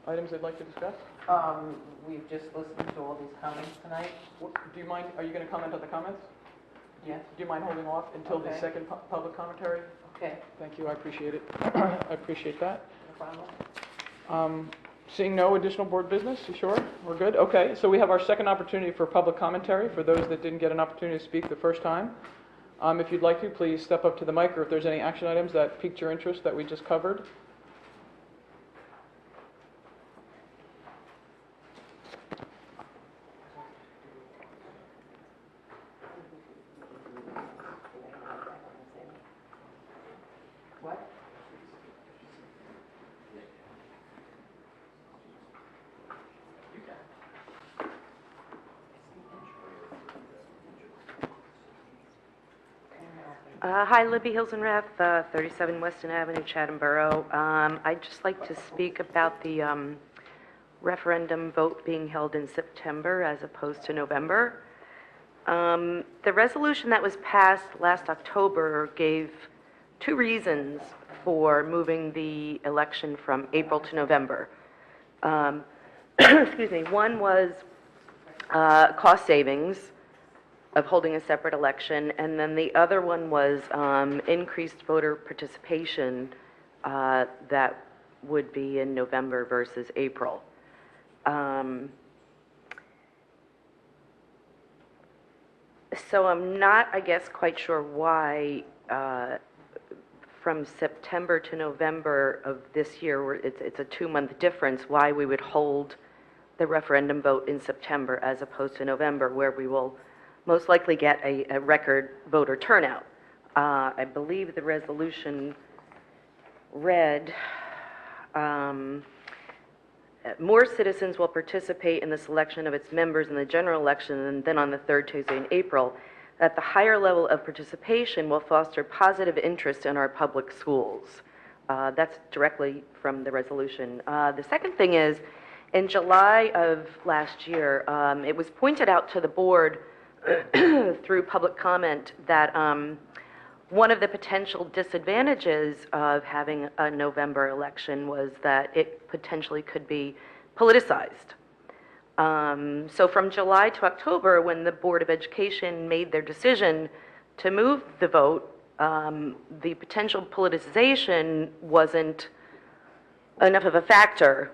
items they'd like to discuss? We've just listened to all these comments tonight. Do you mind, are you going to comment on the comments? Yes. Do you mind holding off until the Okay. second public commentary? Okay. Thank you, I appreciate it. I appreciate that. No problem. Seeing no additional board business, you sure? We're good? Okay, so we have our second opportunity for public commentary for those that didn't get an opportunity to speak the first time. If you'd like to, please step up to the mic, or if there's any action items that piqued your interest that we just covered. Hi, Libby Hills and Ref, 37 Weston Avenue, Chatham Borough. I'd just like to speak about the referendum vote being held in September as opposed to November. The resolution that was passed last October gave two reasons for moving the election from April to November. Excuse me. One was cost savings of holding a separate election, and then the other one was increased voter participation that would be in November versus April. So I'm not, I guess, quite sure why from September to November of this year, where it's a 2-month difference, why we would hold the referendum vote in September as opposed to November, where we will most likely get a record voter turnout. I believe the resolution read, more citizens will participate in the selection of its members in the general election than on the third Tuesday in April. That the higher level of participation will foster positive interest in our public schools. That's directly from the resolution. The second thing is, in July of last year, it was pointed out to the board through public comment that one of the potential disadvantages of having a November election was that it potentially could be politicized. So from July to October, when the Board of Education made their decision to move the vote, the potential politicization wasn't enough of a factor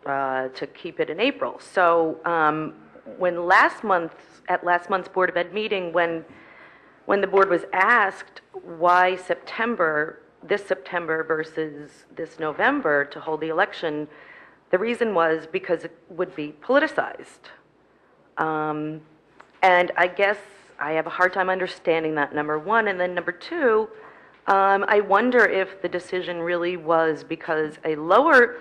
to keep it in April. So when at last month's Board of Ed meeting, when the board was asked why this September versus this November to hold the election, the reason was because it would be politicized. And I guess I have a hard time understanding that, number one. And then number two, I wonder if the decision really was because a lower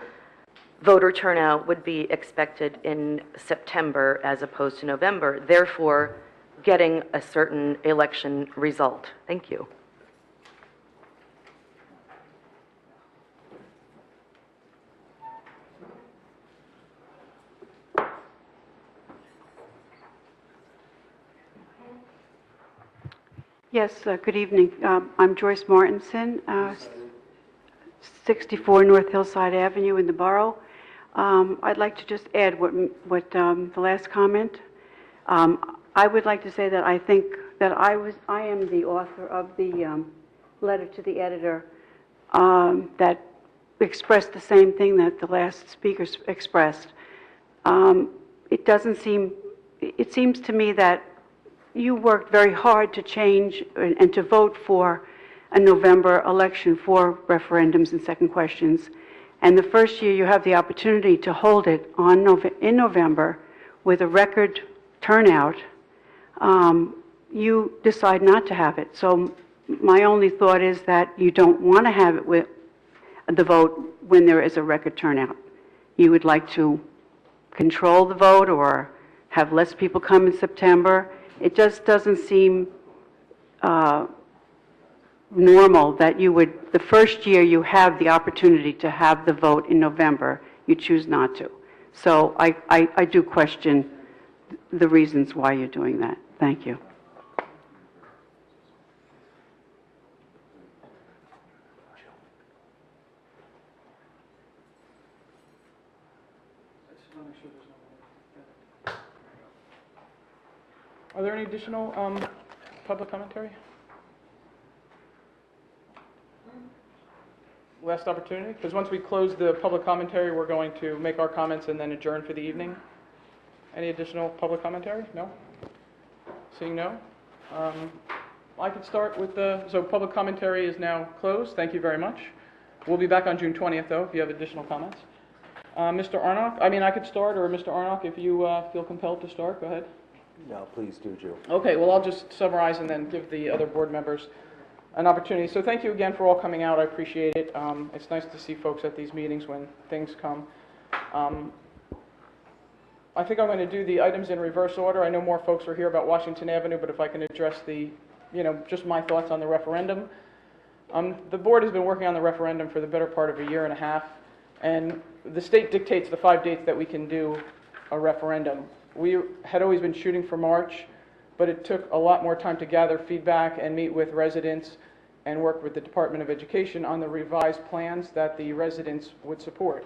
voter turnout would be expected in September as opposed to November, therefore getting a certain election result. Thank you. Yes, good evening. I'm Joyce Martinson, 64 North Hillside Avenue in the borough. I'd like to just add what the last comment. I would like to say that I think that I am the author of the letter to the editor that expressed the same thing that the last speaker expressed. It seems to me that you worked very hard to change and to vote for a November election for referendums and second questions. And the first year you have the opportunity to hold it in November with a record turnout, you decide not to have it. So my only thought is that you don't want to have it with the vote when there is a record turnout. You would like to control the vote or have less people come in September. It just doesn't seem normal that you would, the first year you have the opportunity to have the vote in November, you choose not to. So I do question the reasons why you're doing that. Thank you. Are there any additional public commentary? last opportunity? Because once we close the public commentary, we're going to make our comments and then adjourn for the evening. Any additional public commentary? No? Seeing no? I could start with so public commentary is now closed. Thank you very much. We'll be back on June 20th, though, if you have additional comments. Mr. Arnock, I could start, or Mr. Arnock, if you feel compelled to start, go ahead. No, please do, Joe. Okay, well, I'll just summarize and then give the other board members an opportunity. So thank you again for all coming out. I appreciate it. It's nice to see folks at these meetings when things come. I think I'm going to do the items in reverse order. I know more folks are here about Washington Avenue, but if I can address just my thoughts on the referendum. The board has been working on the referendum for the better part of a year and a half, and the state dictates the 5 dates that we can do a referendum. We had always been shooting for March, but it took a lot more time to gather feedback and meet with residents and work with the Department of Education on the revised plans that the residents would support.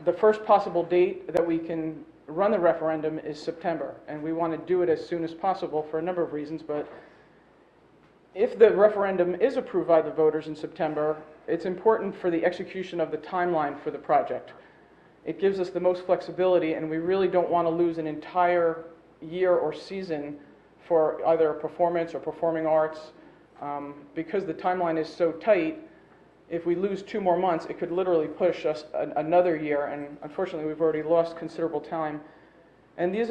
The first possible date that we can run the referendum is September, and we want to do it as soon as possible for a number of reasons, but if the referendum is approved by the voters in September, it's important for the execution of the timeline for the project. It gives us the most flexibility, and we really don't want to lose an entire year or season for either performance or performing arts. Because the timeline is so tight, if we lose 2 more months, it could literally push us another year, and unfortunately we've already lost considerable time. And these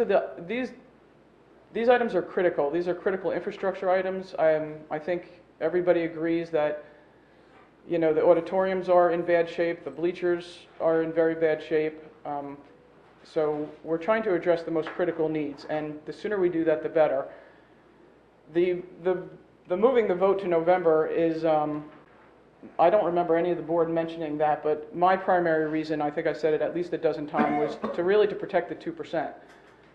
items are critical. These are critical infrastructure items. I think everybody agrees that the auditoriums are in bad shape, the bleachers are in very bad shape. So we're trying to address the most critical needs, and the sooner we do that, the better. The moving the vote to November is, I don't remember any of the board mentioning that, but my primary reason, I think I said it at least a dozen times, was to protect the 2%,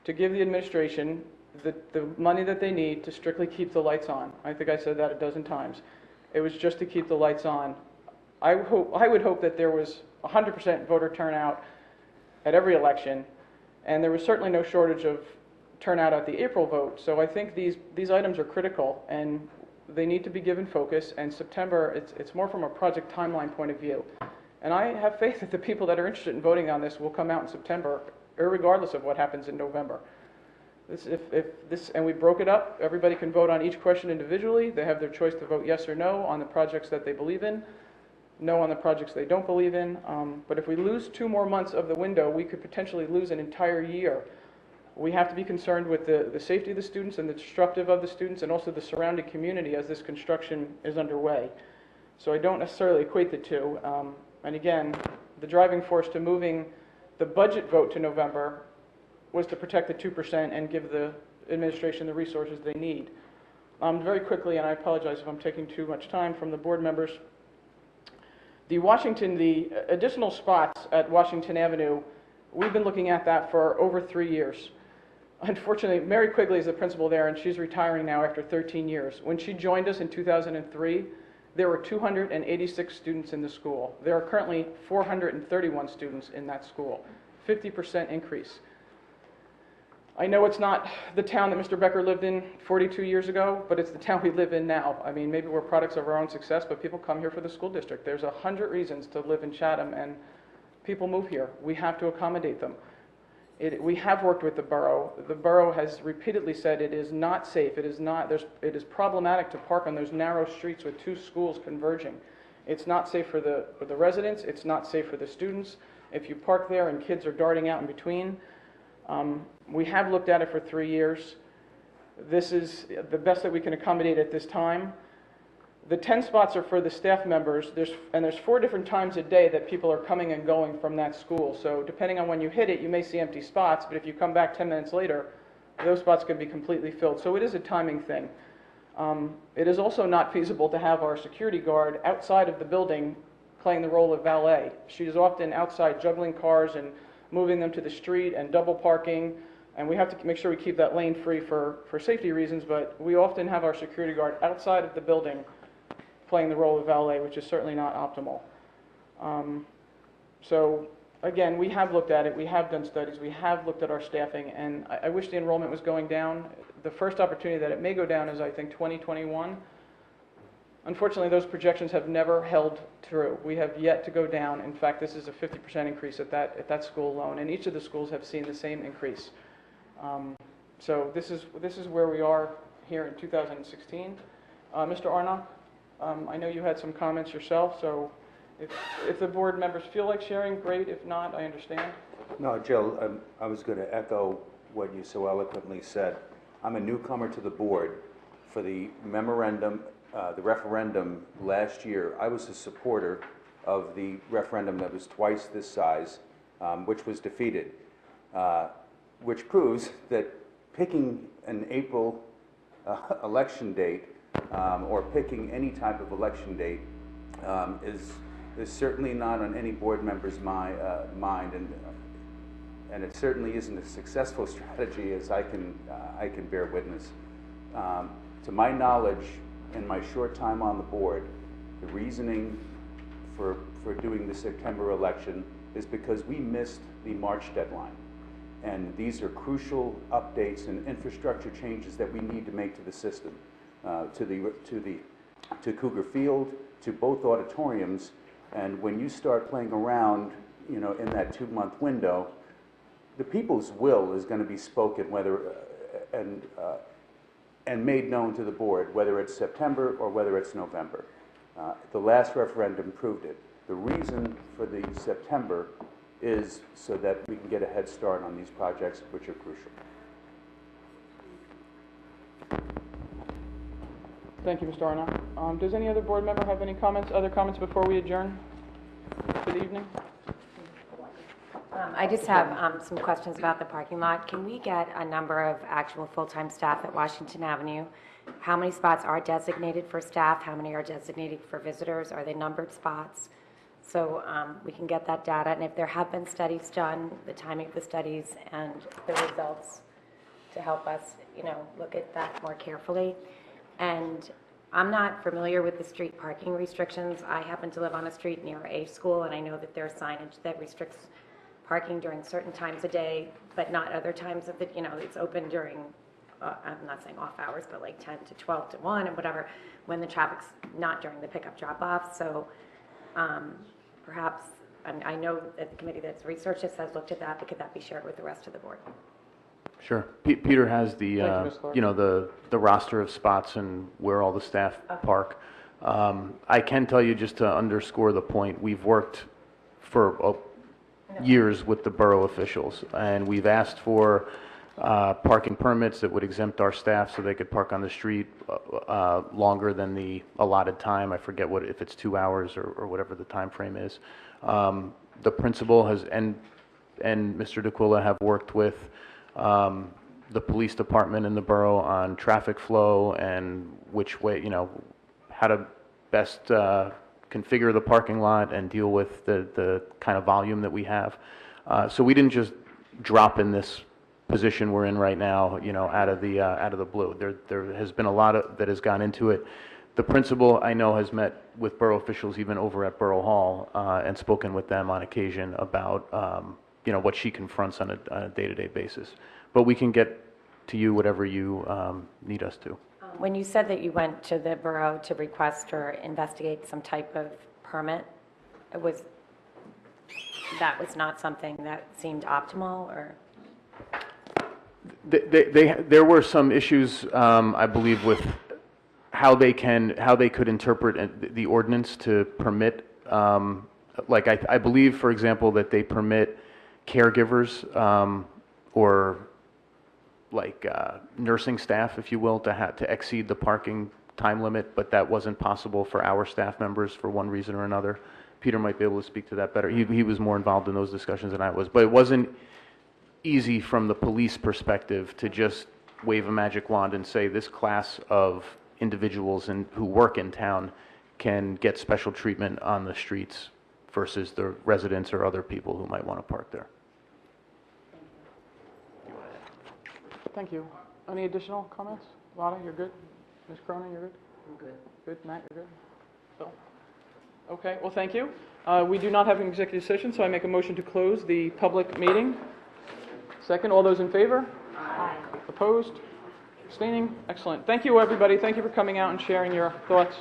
to give the administration the money that they need to strictly keep the lights on. I think I said that a dozen times. It was just to keep the lights on. I would hope that there was 100% voter turnout at every election, and there was certainly no shortage of turnout at the April vote. So I think these items are critical, and they need to be given focus, and September, it's more from a project timeline point of view. And I have faith that the people that are interested in voting on this will come out in September, regardless of what happens in November. And we broke it up. Everybody can vote on each question individually. They have their choice to vote yes or no on the projects that they believe in, no on the projects they don't believe in. But if we lose 2 more months of the window, we could potentially lose an entire year. We have to be concerned with the safety of the students and the disruptive of the students, and also the surrounding community as this construction is underway. So I don't necessarily equate the two. And again, the driving force to moving the budget vote to November was to protect the 2% and give the administration the resources they need. Very quickly, and I apologize if I'm taking too much time from the board members, the additional spots at Washington Avenue, we've been looking at that for over 3 years. Unfortunately, Mary Quigley is the principal there, and she's retiring now after 13 years. When she joined us in 2003, there were 286 students in the school. There are currently 431 students in that school, 50% increase. I know it's not the town that Mr. Becker lived in 42 years ago, but it's the town we live in now. I mean, maybe we're products of our own success, but people come here for the school district. There's 100 reasons to live in Chatham, and people move here. We have to accommodate them. We have worked with the borough. The borough has repeatedly said it is not safe. It is problematic to park on those narrow streets with 2 schools converging. It's not safe for the residents. It's not safe for the students. If you park there and kids are darting out in between, we have looked at it for 3 years. This is the best that we can accommodate at this time. The 10 spots are for the staff members, there's 4 different times a day that people are coming and going from that school. So depending on when you hit it, you may see empty spots, but if you come back 10 minutes later, those spots can be completely filled. So it is a timing thing. It is also not feasible to have our security guard outside of the building playing the role of valet. She is often outside juggling cars and moving them to the street and double parking, and we have to make sure we keep that lane free for safety reasons, but we often have our security guard outside of the building playing the role of valet, which is certainly not optimal. So again, we have looked at it, we have done studies, we have looked at our staffing, and I wish the enrollment was going down. The first opportunity that it may go down is, I think, 2021. Unfortunately, those projections have never held true. We have yet to go down. In fact, this is a 50% increase at that school alone, and each of the schools have seen the same increase. So this is where we are here in 2016. Mr. Arnott, I know you had some comments yourself, so if the board members feel like sharing, great. If not, I understand. No, Jill, I was going to echo what you so eloquently said. I'm a newcomer to the board. For the referendum last year, I was a supporter of the referendum that was twice this size, which was defeated, which proves that picking an April election date or picking any type of election date is certainly not on any board member's mind, and it certainly isn't a successful strategy, as I can bear witness. To my knowledge, in my short time on the board, the reasoning for doing the September election is because we missed the March deadline. And these are crucial updates and infrastructure changes that we need to make to the system, to Cougar Field, to both auditoriums. And when you start playing around, in that 2-month window, the people's will is going to be spoken, and made known to the board, whether it's September or whether it's November. The last referendum proved it. The reason for the September is so that we can get a head start on these projects, which are crucial. Thank you, Mr. Arnott. Does any other board member have any other comments before we adjourn for the evening? I just have some questions about the parking lot. Can we get a number of actual full-time staff at Washington Avenue? How many spots are designated for staff? How many are designated for visitors? Are they numbered spots? So we can get that data. And if there have been studies done, the timing of the studies and the results to help us, look at that more carefully. And I'm not familiar with the street parking restrictions. I happen to live on a street near a school, and I know that there's signage that restricts parking during certain times of day, but not other times of the, it's open during, I'm not saying off hours, but like 10 to 12 to 1 and whatever, when the traffic's not during the pickup drop-off. So perhaps, I know that the committee that's researched this has looked at that, but could that be shared with the rest of the board? Sure. Peter has the, Ms. Clark. the roster of spots and where all the staff park. I can tell you, just to underscore the point, we've worked for years with the borough officials, and we've asked for parking permits that would exempt our staff so they could park on the street longer than the allotted time. I forget if it's 2 hours or whatever the time frame is. The principal and Mr. DeQuilla have worked with the police department in the borough on traffic flow and which way, how to best configure the parking lot and deal with the kind of volume that we have. So we didn't just drop in this position we're in right now, out of the blue. There has been a lot that has gone into it. The principal, I know, has met with borough officials even over at Borough Hall and spoken with them on occasion about what she confronts on a day-to-day basis. But we can get to you whatever you need us to. When you said that you went to the borough to request or investigate some type of permit, that was not something that seemed optimal, or? There were some issues, I believe, with how they could interpret the ordinance to permit. Like I believe, for example, that they permit caregivers or like nursing staff, if you will, to exceed the parking time limit, but that wasn't possible for our staff members for one reason or another. Peter might be able to speak to that better. He was more involved in those discussions than I was, but it wasn't easy from the police perspective to just wave a magic wand and say this class of individuals who work in town can get special treatment on the streets versus the residents or other people who might want to park there. Thank you. Any additional comments? Lotta, you're good? Ms. Cronin, you're good? I'm good. Good. Matt, you're good? Bill? Okay, well, thank you. We do not have an executive session, so I make a motion to close the public meeting. Second, all those in favor? Aye. Opposed? Abstaining? Excellent. Thank you, everybody. Thank you for coming out and sharing your thoughts.